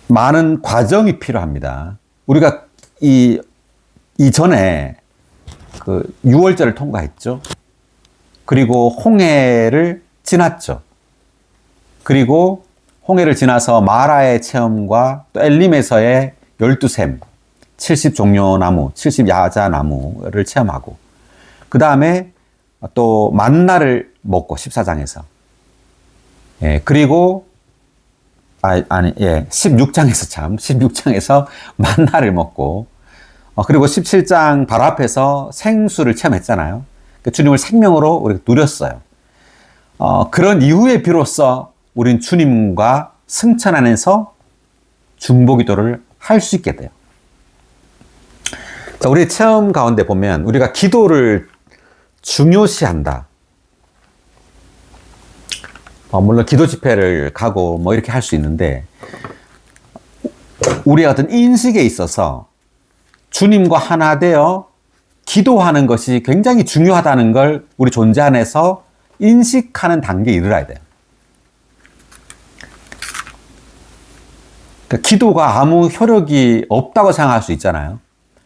많은 과정이 필요합니다. 우리가 이전에 그 6월절을 통과했죠. 그리고 홍해를 지났죠. 그리고 홍해를 지나서 마라의 체험과 또 엘림에서의 12샘, 70종려나무, 70야자나무를 체험하고 그 다음에 또 만나를 먹고 14장에서 그리고 16장에서 만나를 먹고 그리고 17장 바로 앞에서 생수를 체험했잖아요. 주님을 생명으로 우리가 누렸어요. 그런 이후에 비로소 우린 주님과 승천 안에서 중보기도를 할 수 있게 돼요. 자, 우리 체험 가운데 보면 우리가 기도를 중요시한다. 물론 기도 집회를 가고 뭐 이렇게 할 수 있는데 우리의 어떤 인식에 있어서 주님과 하나 되어 기도하는 것이 굉장히 중요하다는 걸 우리 존재 안에서 인식하는 단계에 이르러야 돼요. 그러니까 기도가 아무 효력이 없다고 생각할 수 있잖아요.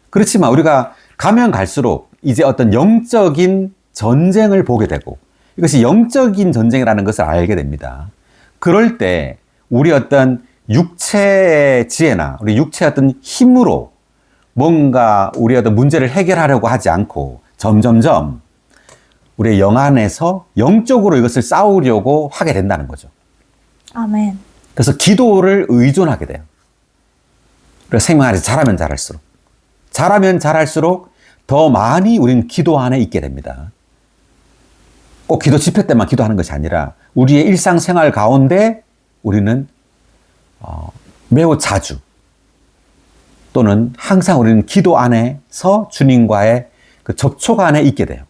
그렇지만 우리가 가면 갈수록 이제 어떤 영적인 전쟁을 보게 되고 이것이 영적인 전쟁이라는 것을 알게 됩니다. 그럴 때 우리 어떤 육체의 지혜나 우리 육체의 어떤 힘으로 뭔가 우리의 어떤 문제를 해결하려고 하지 않고 점점점 우리의 영 안에서 영적으로 이것을 싸우려고 하게 된다는 거죠. 아멘. 그래서 기도를 의존하게 돼요. 그래서 생명안에서 잘하면 잘할수록 더 많이 우리는 기도 안에 있게 됩니다. 꼭 기도 집회 때만 기도하는 것이 아니라 우리의 일상생활 가운데 우리는 매우 자주 또는 항상 우리는 기도 안에서 주님과의 그 접촉 안에 있게 돼요.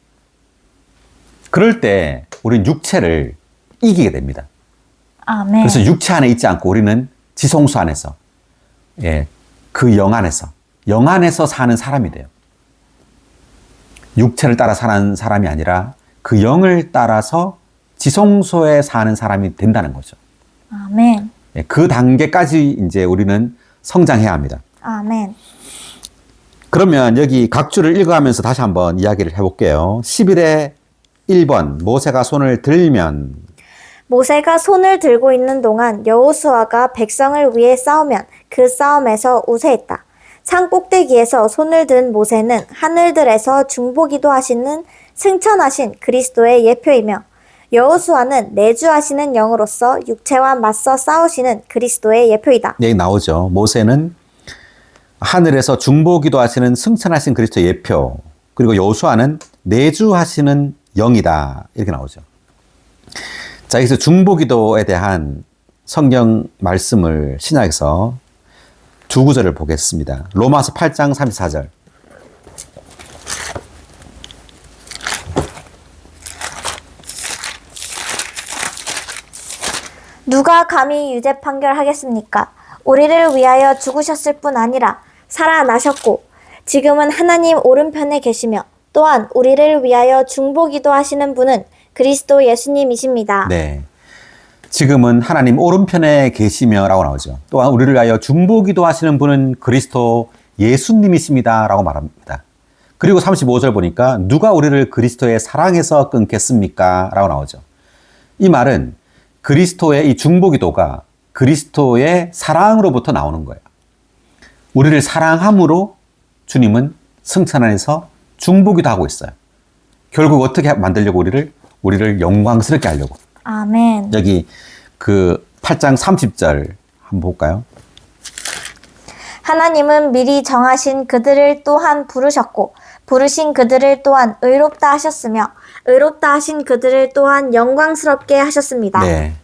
그럴 때 우리는 육체를 이기게 됩니다. 아멘. 그래서 육체 안에 있지 않고 우리는 지성소 안에서 그 영 안에서 사는 사람이 돼요. 육체를 따라 사는 사람이 아니라 그 영을 따라서 지성소에 사는 사람이 된다는 거죠. 아멘. 그 단계까지 이제 우리는 성장해야 합니다. 아멘. 그러면 여기 각주를 읽어가면서 다시 한번 이야기를 해볼게요. 11의 1번 모세가 손을 들면 모세가 손을 들고 있는 동안 여호수아가 백성을 위해 싸우면 그 싸움에서 우세했다. 산 꼭대기에서 손을 든 모세는 하늘들에서 중보기도 하시는 승천하신 그리스도의 예표이며 여호수아는 내주하시는 영으로서 육체와 맞서 싸우시는 그리스도의 예표이다. 여기 나오죠. 모세는 하늘에서 중보기도 하시는 승천하신 그리스도의 예표, 그리고 여호수아는 내주하시는 영이다. 이렇게 나오죠. 자, 여기서 중보기도에 대한 성경 말씀을 신약에서 두 구절을 보겠습니다. 로마서 8장 34절. 누가 감히 유죄 판결하겠습니까? 우리를 위하여 죽으셨을 뿐 아니라 살아나셨고 지금은 하나님 오른편에 계시며 또한 우리를 위하여 중보기도 하시는 분은 그리스도 예수님이십니다. 네. 지금은 하나님 오른편에 계시며 라고 나오죠. 또한 우리를 위하여 중보기도 하시는 분은 그리스도 예수님이십니다 라고 말합니다. 그리고 35절 보니까 누가 우리를 그리스도의 사랑에서 끊겠습니까? 라고 나오죠. 이 말은 그리스도의 이 중보기도가 그리스도의 사랑으로부터 나오는 거예요. 우리를 사랑함으로 주님은 승천 안에서 중보기도 하고 있어요. 결국 어떻게 만들려고 우리를 영광스럽게 하려고. 아멘. 여기 그 8장 30절 한번 볼까요? 하나님은 미리 정하신 그들을 또한 부르셨고 부르신 그들을 또한 의롭다 하셨으며 의롭다 하신 그들을 또한 영광스럽게 하셨습니다. 네.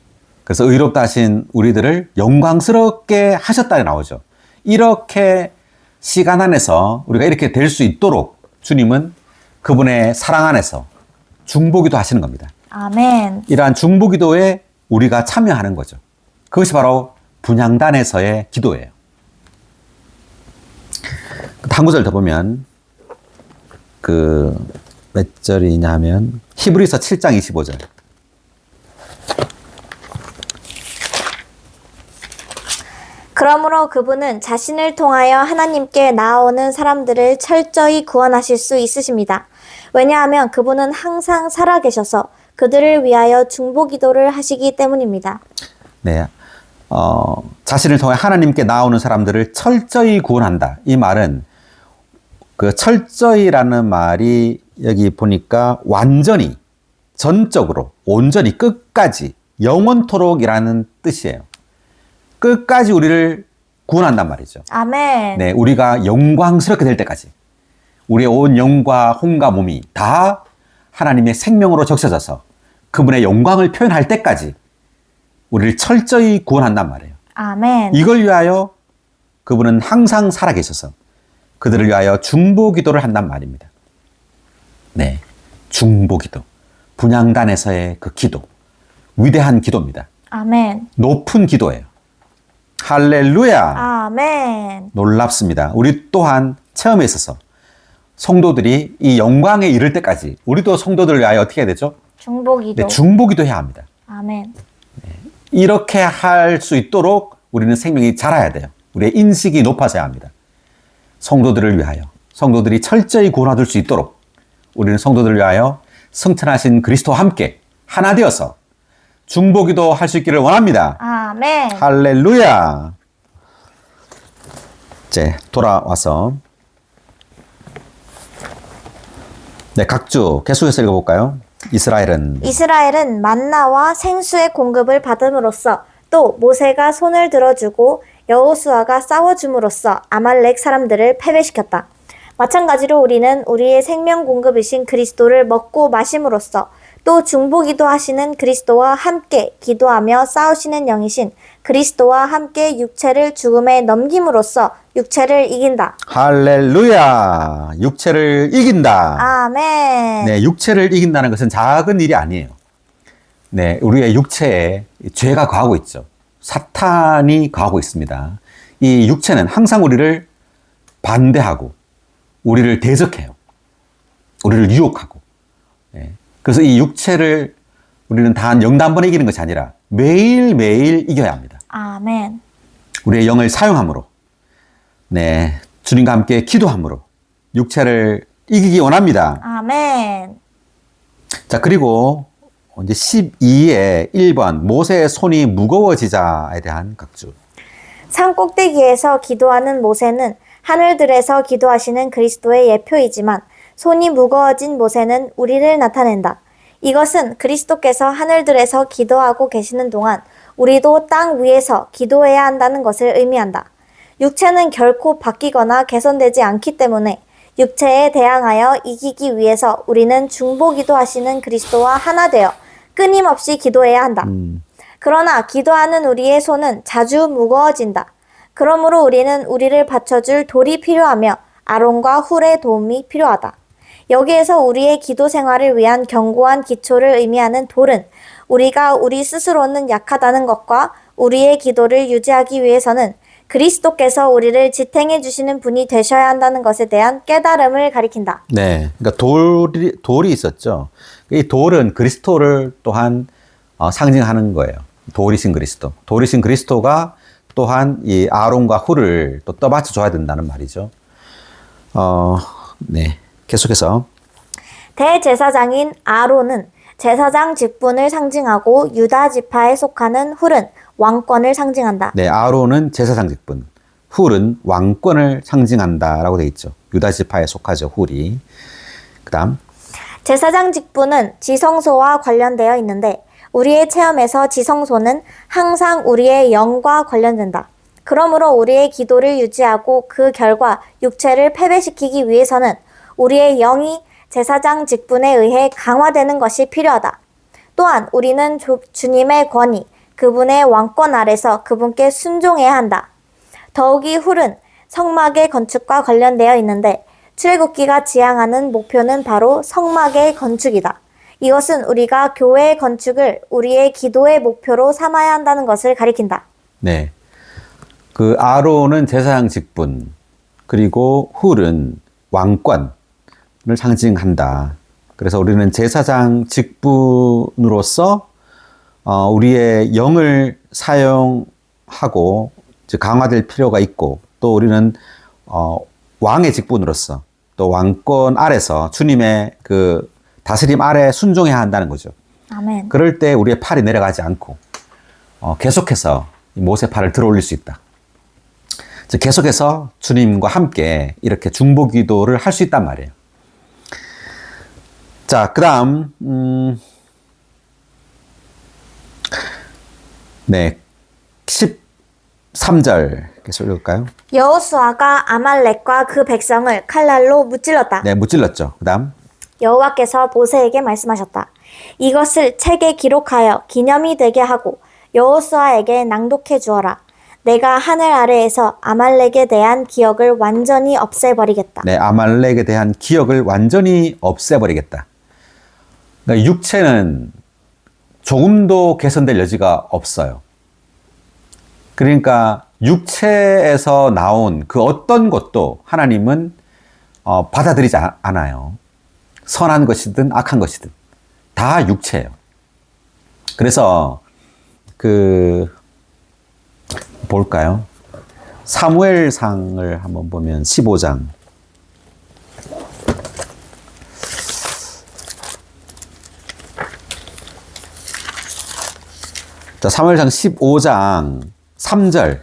그래서 의롭다 하신 우리들을 영광스럽게 하셨다에 나오죠. 이렇게 시간 안에서 우리가 이렇게 될 수 있도록 주님은 그분의 사랑 안에서 중보기도 하시는 겁니다. 아멘. 이러한 중보기도에 우리가 참여하는 거죠. 그것이 바로 분향단에서의 기도예요. 한 구절 더 보면 몇 절이냐 하면 히브리서 7장 25절. 그러므로 그분은 자신을 통하여 하나님께 나아오는 사람들을 철저히 구원하실 수 있으십니다. 왜냐하면 그분은 항상 살아계셔서 그들을 위하여 중보기도를 하시기 때문입니다. 네. 자신을 통해 하나님께 나오는 사람들을 철저히 구원한다. 이 말은 그 철저히라는 말이 여기 보니까 완전히, 전적으로, 온전히, 끝까지, 영원토록이라는 뜻이에요. 끝까지 우리를 구원한단 말이죠. 아멘. 네, 우리가 영광스럽게 될 때까지. 우리의 온 영과 혼과 몸이 다 하나님의 생명으로 적셔져서 그분의 영광을 표현할 때까지 우리를 철저히 구원한단 말이에요. 아멘. 이걸 위하여 그분은 항상 살아계셔서 그들을 위하여 중보기도를 한단 말입니다. 네, 중보기도. 분향단에서의 그 기도. 위대한 기도입니다. 아멘. 높은 기도예요. 할렐루야. 아멘. 놀랍습니다. 우리 또한 체험에 있어서 성도들이 이 영광에 이를 때까지 우리도 성도들을 위하여 어떻게 해야 되죠? 중보기도. 네, 중보기도 해야 합니다. 아멘. 이렇게 할 수 있도록 우리는 생명이 자라야 돼요. 우리의 인식이 높아져야 합니다. 성도들을 위하여, 성도들이 철저히 구원받을 수 있도록 우리는 성도들을 위하여 승천하신 그리스도와 함께 하나 되어서 중보기도 할 수 있기를 원합니다. 아멘. 할렐루야. 이제 돌아와서 네, 각주 계속해서 읽어볼까요? 이스라엘은 만나와 생수의 공급을 받음으로써 또 모세가 손을 들어주고 여호수아가 싸워줌으로써 아말렉 사람들을 패배시켰다. 마찬가지로 우리는 우리의 생명 공급이신 그리스도를 먹고 마심으로써 또 중보기도 하시는 그리스도와 함께 기도하며 싸우시는 영이신 그리스도와 함께 육체를 죽음에 넘김으로써 육체를 이긴다. 할렐루야. 육체를 이긴다. 아멘. 네, 육체를 이긴다는 것은 작은 일이 아니에요. 네, 우리의 육체에 죄가 거하고 있죠. 사탄이 거하고 있습니다. 이 육체는 항상 우리를 반대하고 우리를 대적해요. 우리를 유혹하고. 네. 그래서 이 육체를 우리는 단 영단번에 이기는 것이 아니라 매일매일 이겨야 합니다. 아멘. 우리의 영을 사용함으로, 네, 주님과 함께 기도함으로 육체를 이기기 원합니다. 아멘. 자, 그리고 이제 12의 1번 모세의 손이 무거워지자에 대한 각주. 산 꼭대기에서 기도하는 모세는 하늘들에서 기도하시는 그리스도의 예표이지만 손이 무거워진 모세는 우리를 나타낸다. 이것은 그리스도께서 하늘들에서 기도하고 계시는 동안 우리도 땅 위에서 기도해야 한다는 것을 의미한다. 육체는 결코 바뀌거나 개선되지 않기 때문에 육체에 대항하여 이기기 위해서 우리는 중보기도 하시는 그리스도와 하나 되어 끊임없이 기도해야 한다. 그러나 기도하는 우리의 손은 자주 무거워진다. 그러므로 우리는 우리를 받쳐줄 돌이 필요하며 아론과 훌의 도움이 필요하다. 여기에서 우리의 기도 생활을 위한 견고한 기초를 의미하는 돌은 우리가 우리 스스로는 약하다는 것과 우리의 기도를 유지하기 위해서는 그리스도께서 우리를 지탱해 주시는 분이 되셔야 한다는 것에 대한 깨달음을 가리킨다. 네, 그러니까 돌이 있었죠. 이 돌은 그리스도를 또한 상징하는 거예요. 돌이신 그리스도. 돌이신 그리스도가 또한 이 아론과 훌을 또 떠받쳐 줘야 된다는 말이죠. 네, 계속해서 대제사장인 아론은 제사장 직분을 상징하고 유다 지파에 속하는 훌은 왕권을 상징한다. 네, 아론은 제사장 직분, 훌은 왕권을 상징한다라고 돼 있죠. 유다 지파에 속하죠, 훌이. 그다음 제사장 직분은 지성소와 관련되어 있는데 우리의 체험에서 지성소는 항상 우리의 영과 관련된다. 그러므로 우리의 기도를 유지하고 그 결과 육체를 패배시키기 위해서는 우리의 영이 제사장 직분에 의해 강화되는 것이 필요하다. 또한 우리는 주님의 권위, 그분의 왕권 아래서 그분께 순종해야 한다. 더욱이 훌은 성막의 건축과 관련되어 있는데 출애굽기가 지향하는 목표는 바로 성막의 건축이다. 이것은 우리가 교회의 건축을 우리의 기도의 목표로 삼아야 한다는 것을 가리킨다. 네. 그 아론은 제사장 직분, 그리고 훌은 왕권을 상징한다. 그래서 우리는 제사장 직분으로서 우리의 영을 사용하고 강화될 필요가 있고, 또 우리는 왕의 직분으로서 또 왕권 아래서 주님의 그 다스림 아래 순종해야 한다는 거죠. 아멘. 그럴 때 우리의 팔이 내려가지 않고 계속해서 모세 팔을 들어 올릴 수 있다. 즉 계속해서 주님과 함께 이렇게 중보 기도를 할 수 있단 말이에요. 자, 그다음 네, 13절 계속 읽을까요? 여호수아가 아말렉과 그 백성을 칼날로 무찔렀다. 네, 무찔렀죠. 그다음 여호와께서 모세에게 말씀하셨다. 이것을 책에 기록하여 기념이 되게 하고 여호수아에게 낭독해 주어라. 내가 하늘 아래에서 아말렉에 대한 기억을 완전히 없애버리겠다. 네, 아말렉에 대한 기억을 완전히 없애버리겠다. 그러니까 육체는 조금도 개선될 여지가 없어요. 그러니까 육체에서 나온 그 어떤 것도 하나님은 받아들이지 않아요. 선한 것이든 악한 것이든 다 육체예요. 그래서 볼까요? 사무엘상을 한번 보면 15장. 자, 사무엘상 15장 3절.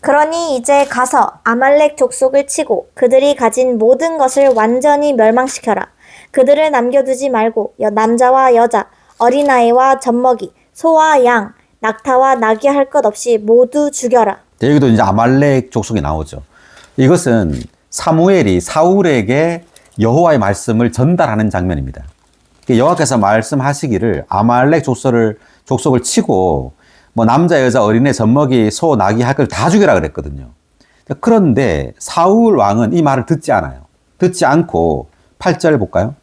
그러니 이제 가서 아말렉 족속을 치고 그들이 가진 모든 것을 완전히 멸망시켜라. 그들을 남겨두지 말고 남자와 여자, 어린아이와 젖먹이, 소와 양, 낙타와 나귀 할 것 없이 모두 죽여라. 여기도 이제 아말렉 족속이 나오죠. 이것은 사무엘이 사울에게 여호와의 말씀을 전달하는 장면입니다. 여호와께서 말씀하시기를 아말렉 족속을 치고 뭐 남자, 여자, 어린애, 젖먹이, 소, 나귀 할 걸 다 죽여라 그랬거든요. 그런데 사울 왕은 이 말을 듣지 않아요. 듣지 않고 8절 볼까요?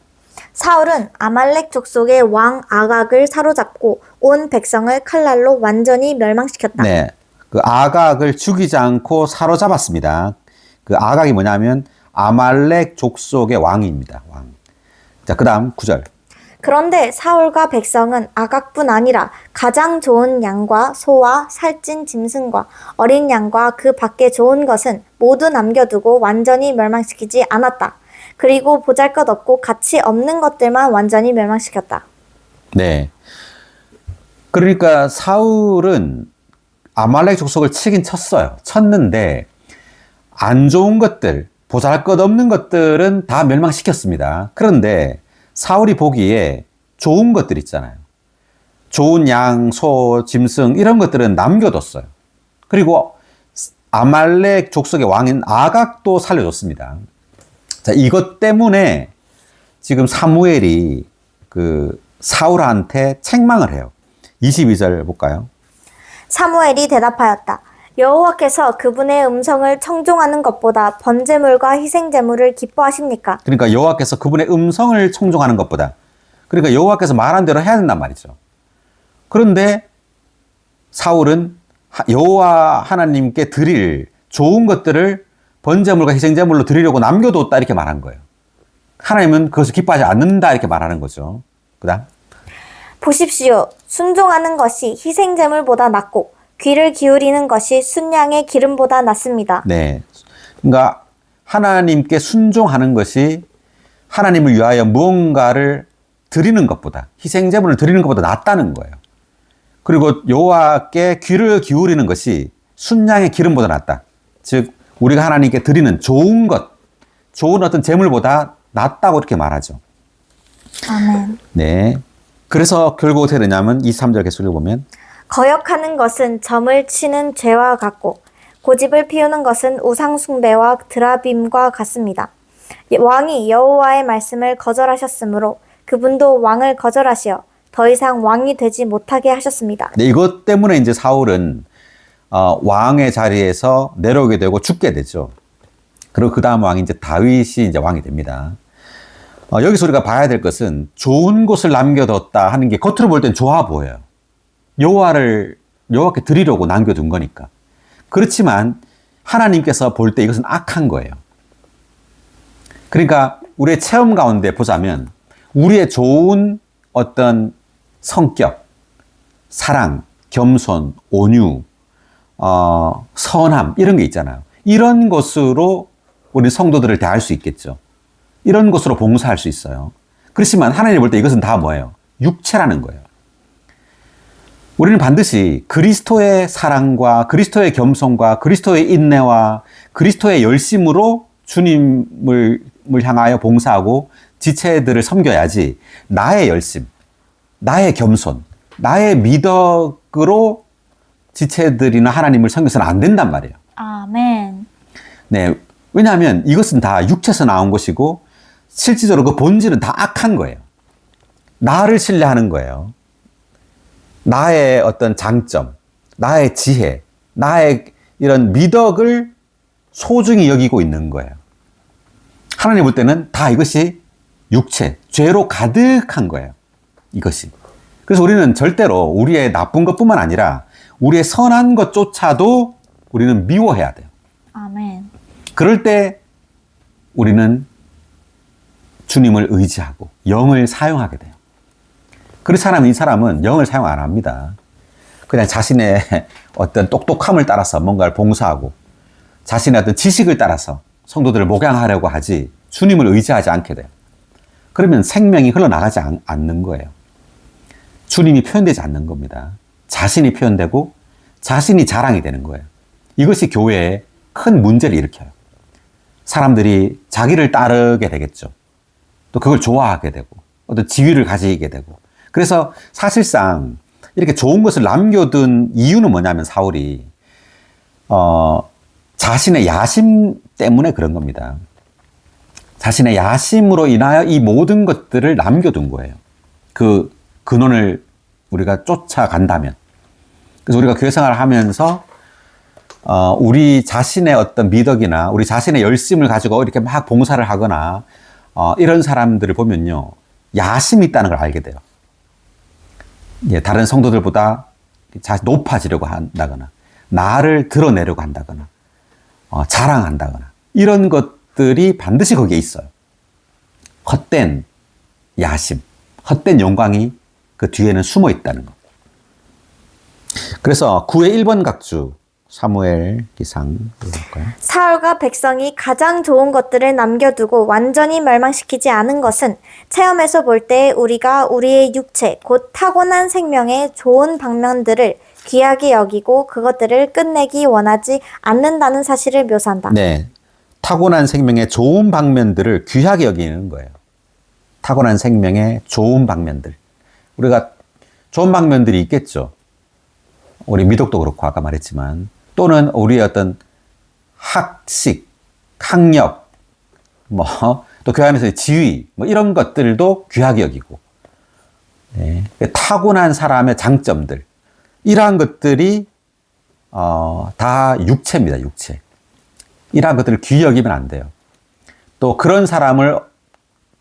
사울은 아말렉 족속의 왕 아각을 사로잡고 온 백성을 칼날로 완전히 멸망시켰다. 네, 그 아각을 죽이지 않고 사로잡았습니다. 그 아각이 뭐냐면 아말렉 족속의 왕입니다. 왕. 자, 그다음 9절. 그런데 사울과 백성은 아각뿐 아니라 가장 좋은 양과 소와 살찐 짐승과 어린 양과 그 밖에 좋은 것은 모두 남겨두고 완전히 멸망시키지 않았다. 그리고 보잘것없고 가치 없는 것들만 완전히 멸망시켰다. 네. 그러니까 사울은 아말렉 족속을 치긴 쳤어요. 쳤는데 안 좋은 것들, 보잘것없는 것들은 다 멸망시켰습니다. 그런데 사울이 보기에 좋은 것들 있잖아요. 좋은 양, 소, 짐승 이런 것들은 남겨뒀어요. 그리고 아말렉 족속의 왕인 아각도 살려줬습니다. 자, 이것 때문에 지금 사무엘이 사울한테 책망을 해요. 22절 볼까요? 사무엘이 대답하였다. 여호와께서 그분의 음성을 청종하는 것보다 번제물과 희생제물을 기뻐하십니까? 그러니까 여호와께서 그분의 음성을 청종하는 것보다, 그러니까 여호와께서 말한 대로 해야 된단 말이죠. 그런데 사울은 여호와 하나님께 드릴 좋은 것들을 번제물과 희생제물로 드리려고 남겨뒀다 이렇게 말한 거예요. 하나님은 그것을 기뻐하지 않는다 이렇게 말하는 거죠. 그다음 보십시오. 순종하는 것이 희생제물보다 낫고 귀를 기울이는 것이 순양의 기름보다 낫습니다. 네. 그러니까 하나님께 순종하는 것이 하나님을 위하여 무언가를 드리는 것보다, 희생제물을 드리는 것보다 낫다는 거예요. 그리고 여호와께 귀를 기울이는 것이 순양의 기름보다 낫다. 즉 우리가 하나님께 드리는 좋은 것, 좋은 어떤 제물보다 낫다고 이렇게 말하죠. 아멘. 네. 그래서 결국 어떻게 되냐면 23절 계속 읽어보면 거역하는 것은 점을 치는 죄와 같고 고집을 피우는 것은 우상 숭배와 드라빔과 같습니다. 왕이 여호와의 말씀을 거절하셨으므로 그분도 왕을 거절하시어 더 이상 왕이 되지 못하게 하셨습니다. 네, 이것 때문에 이제 사울은 왕의 자리에서 내려오게 되고 죽게 되죠. 그리고 그 다음 왕이 이제 다윗이 이제 왕이 됩니다. 여기서 우리가 봐야 될 것은 좋은 곳을 남겨뒀다 하는 게 겉으로 볼 땐 좋아 보여요. 여호와께 드리려고 남겨둔 거니까. 그렇지만 하나님께서 볼 때 이것은 악한 거예요. 그러니까 우리의 체험 가운데 보자면 우리의 좋은 어떤 성격, 사랑, 겸손, 온유, 선함 이런 게 있잖아요. 이런 것으로 우리 성도들을 대할 수 있겠죠. 이런 것으로 봉사할 수 있어요. 그렇지만 하나님 볼 때 이것은 다 뭐예요? 육체라는 거예요. 우리는 반드시 그리스도의 사랑과 그리스도의 겸손과 그리스도의 인내와 그리스도의 열심으로 주님을 향하여 봉사하고 지체들을 섬겨야지 나의 열심, 나의 겸손, 나의 미덕으로 지체들이나 하나님을 섬겨서는 안 된단 말이에요. 아멘. 네, 왜냐하면 이것은 다 육체에서 나온 것이고 실질적으로 그 본질은 다 악한 거예요. 나를 신뢰하는 거예요. 나의 어떤 장점, 나의 지혜, 나의 이런 미덕을 소중히 여기고 있는 거예요. 하나님 볼 때는 다 이것이 육체, 죄로 가득한 거예요. 이것이. 그래서 우리는 절대로 우리의 나쁜 것뿐만 아니라 우리의 선한 것조차도 우리는 미워해야 돼요. 아멘. 그럴 때 우리는 주님을 의지하고 영을 사용하게 돼요. 그렇지 않으면 이 사람은 영을 사용 안 합니다. 그냥 자신의 어떤 똑똑함을 따라서 뭔가를 봉사하고 자신의 어떤 지식을 따라서 성도들을 목양하려고 하지 주님을 의지하지 않게 돼요. 그러면 생명이 흘러나가지 않는 거예요. 주님이 표현되지 않는 겁니다. 자신이 표현되고 자신이 자랑이 되는 거예요. 이것이 교회에 큰 문제를 일으켜요. 사람들이 자기를 따르게 되겠죠. 또 그걸 좋아하게 되고 어떤 지위를 가지게 되고 그래서 사실상 이렇게 좋은 것을 남겨둔 이유는 뭐냐면 사울이 자신의 야심 때문에 그런 겁니다. 자신의 야심으로 인하여 이 모든 것들을 남겨둔 거예요. 그 근원을 우리가 쫓아간다면. 그래서 우리가 교회 생활을 하면서 우리 자신의 어떤 미덕이나 우리 자신의 열심을 가지고 이렇게 막 봉사를 하거나 이런 사람들을 보면요. 야심이 있다는 걸 알게 돼요. 예, 다른 성도들보다 높아지려고 한다거나 나를 드러내려고 한다거나 자랑한다거나 이런 것들이 반드시 거기에 있어요. 헛된 야심, 헛된 영광이 그 뒤에는 숨어 있다는 것. 그래서 9의 1번 각주 사무엘 기상 볼까요? 사울과 백성이 가장 좋은 것들을 남겨두고 완전히 멸망시키지 않은 것은 체험에서 볼 때 우리가 우리의 육체, 곧 타고난 생명의 좋은 방면들을 귀하게 여기고 그것들을 끝내기 원하지 않는다는 사실을 묘사한다. 네, 타고난 생명의 좋은 방면들을 귀하게 여기는 거예요. 타고난 생명의 좋은 방면들. 우리가 좋은 방면들이 있겠죠. 우리 미덕도 그렇고 아까 말했지만 또는 우리의 어떤 학식, 학력, 또 교회 안에서의 지위, 이런 것들도 귀하게 여기고, 네. 타고난 사람의 장점들, 이러한 것들이, 다 육체입니다, 육체. 이러한 것들을 귀히 여기면 안 돼요. 또 그런 사람을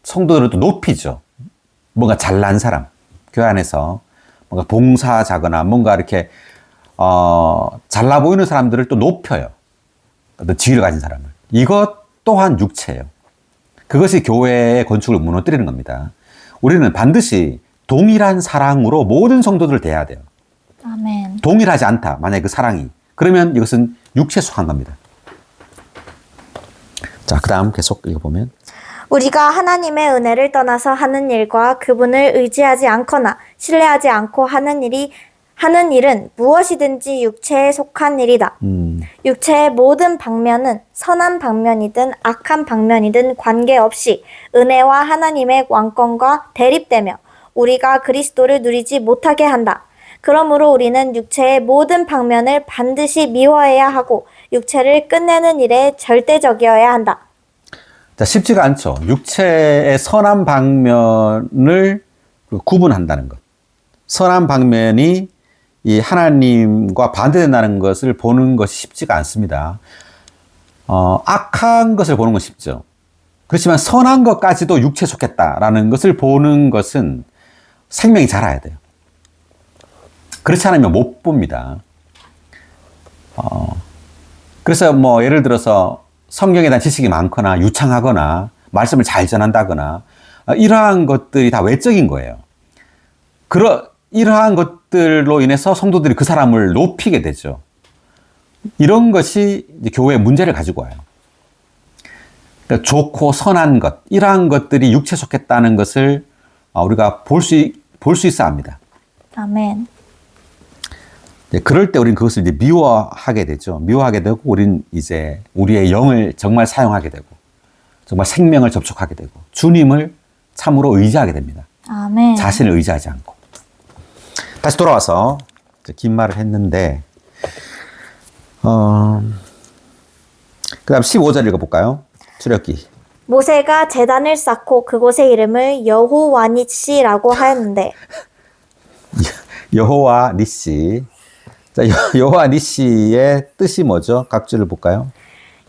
성도들은 또 높이죠. 뭔가 잘난 사람, 교회 안에서 뭔가 봉사자거나 뭔가 이렇게 잘나 보이는 사람들을 또 높여요. 어떤 지위를 가진 사람을. 이것 또한 육체예요. 그것이 교회의 건축을 무너뜨리는 겁니다. 우리는 반드시 동일한 사랑으로 모든 성도들을 대해야 돼요. 아멘. 동일하지 않다. 만약에 그 사랑이. 그러면 이것은 육체에 속한 겁니다. 자, 그 다음 계속 읽어보면. 우리가 하나님의 은혜를 떠나서 하는 일과 그분을 의지하지 않거나 신뢰하지 않고 하는 일이 하는 일은 무엇이든지 육체에 속한 일이다. 육체의 모든 방면은 선한 방면이든 악한 방면이든 관계없이 은혜와 하나님의 왕권과 대립되며 우리가 그리스도를 누리지 못하게 한다. 그러므로 우리는 육체의 모든 방면을 반드시 미워해야 하고 육체를 끝내는 일에 절대적이어야 한다. 자, 쉽지가 않죠. 육체의 선한 방면을 구분한다는 것. 선한 방면이 이 하나님과 반대된다는 것을 보는 것이 쉽지가 않습니다. 악한 것을 보는 건 쉽죠. 그렇지만 선한 것까지도 육체에 속했다라는 것을 보는 것은 생명이 자라야 돼요. 그렇지 않으면 못 봅니다. 그래서 뭐 예를 들어서 성경에 대한 지식이 많거나 유창하거나 말씀을 잘 전한다거나 이러한 것들이 다 외적인 거예요. 이러한 것들로 인해서 성도들이 그 사람을 높이게 되죠. 이런 것이 이제 교회의 문제를 가지고 와요. 그러니까 좋고 선한 것, 이러한 것들이 육체에 속했다는 것을 우리가 볼 수 있어야 합니다. 아멘. 그럴 때 우리는 그것을 이제 미워하게 되죠. 미워하게 되고, 우리는 이제 우리의 영을 정말 사용하게 되고, 정말 생명을 접촉하게 되고, 주님을 참으로 의지하게 됩니다. 아멘. 자신을 의지하지 않고. 다시 돌아와서 긴 말을 했는데, 그 다음 15절 읽어볼까요? 출애굽기. 모세가 제단을 쌓고 그곳의 이름을 여호와니시라고 하였는데 여호와 니시. 자, 여호와 니시의 뜻이 뭐죠? 각주를 볼까요?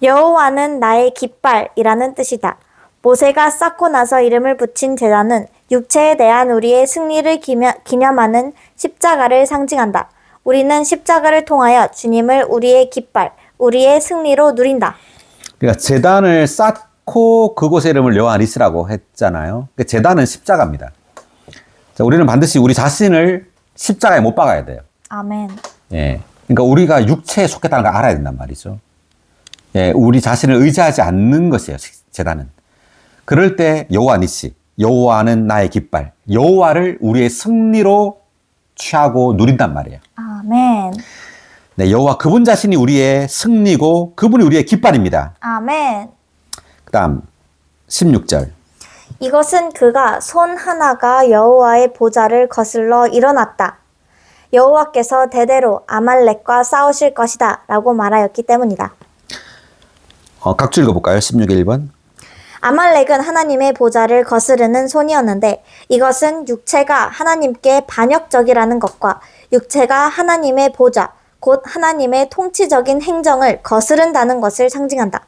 여호와는 나의 깃발이라는 뜻이다. 모세가 쌓고 나서 이름을 붙인 제단은 육체에 대한 우리의 승리를 기념하는 십자가를 상징한다. 우리는 십자가를 통하여 주님을 우리의 깃발, 우리의 승리로 누린다. 그러니까 제단을 쌓고 그곳의 이름을 여호와 니시라고 했잖아요. 그러니까 제단은 십자가입니다. 자, 우리는 반드시 우리 자신을 십자가에 못 박아야 돼요. 아멘. 예. 그러니까 우리가 육체에 속했다는 걸 알아야 된단 말이죠. 예, 우리 자신을 의지하지 않는 것이에요, 제단은. 그럴 때 여호와 니시, 여호와는 나의 깃발, 여호와를 우리의 승리로 취하고 누린단 말이에요. 아멘. 네, 여호와 그분 자신이 우리의 승리고 그분이 우리의 깃발입니다. 아멘. 그다음 16절. 이것은 그가 손 하나가 여호와의 보좌를 거슬러 일어났다. 여호와께서 대대로 아말렉과 싸우실 것이다 라고 말하였기 때문이다. 각주 읽어볼까요? 16일 1번. 아말렉은 하나님의 보좌를 거스르는 손이었는데 이것은 육체가 하나님께 반역적이라는 것과 육체가 하나님의 보좌, 곧 하나님의 통치적인 행정을 거스른다는 것을 상징한다.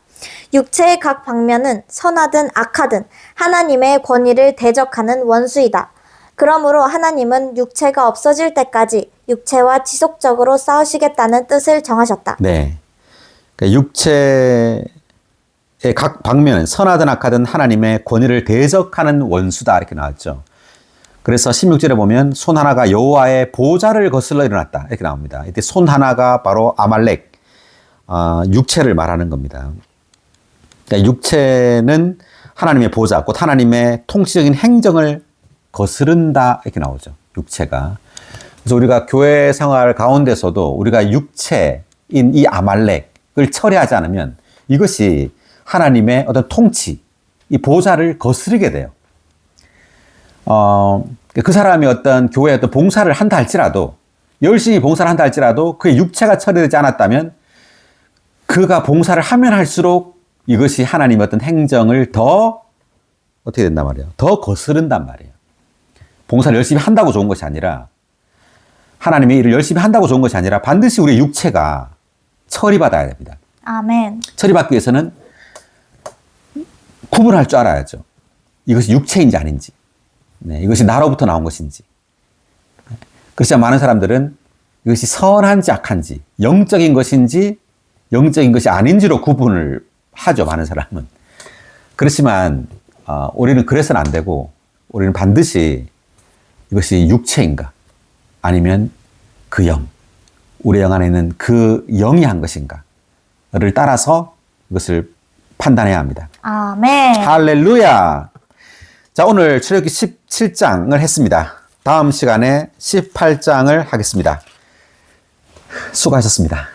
육체의 각 방면은 선하든 악하든 하나님의 권위를 대적하는 원수이다. 그러므로 하나님은 육체가 없어질 때까지 육체와 지속적으로 싸우시겠다는 뜻을 정하셨다. 네. 그러니까 육체의 각 방면은 선하든 악하든 하나님의 권위를 대적하는 원수다 이렇게 나왔죠. 그래서 16절에 보면 손 하나가 여호와의 보좌를 거슬러 일어났다 이렇게 나옵니다. 이때 손 하나가 바로 아말렉, 육체를 말하는 겁니다. 그러니까 육체는 하나님의 보좌, 곧 하나님의 통치적인 행정을 거스른다 이렇게 나오죠. 육체가. 그래서 우리가 교회 생활 가운데서도 우리가 육체인 이 아말렉을 처리하지 않으면 이것이 하나님의 어떤 통치, 이 보좌를 거스르게 돼요. 그 사람이 어떤 교회에 어떤 봉사를 한다 할지라도, 열심히 봉사를 한다 할지라도 그의 육체가 처리되지 않았다면 그가 봉사를 하면 할수록 이것이 하나님의 어떤 행정을 더 어떻게 된단 말이에요? 더 거스른단 말이에요. 봉사를 열심히 한다고 좋은 것이 아니라, 하나님의 일을 열심히 한다고 좋은 것이 아니라 반드시 우리의 육체가 처리받아야 됩니다. 아멘. 처리받기 위해서는 구분할 줄 알아야죠. 이것이 육체인지 아닌지, 네, 이것이 나로부터 나온 것인지. 그렇지만 많은 사람들은 이것이 선한지 악한지, 영적인 것인지 영적인 것이 아닌지로 구분을 하죠. 많은 사람은. 그렇지만 우리는 그래서는 안 되고, 우리는 반드시 이것이 육체인가 아니면 그 영, 우리 영 안에 있는 그 영이 한 것인가를 따라서 이것을 판단해야 합니다. 아멘. 할렐루야. 자, 오늘 출애굽기 17장을 했습니다. 다음 시간에 18장을 하겠습니다. 수고하셨습니다.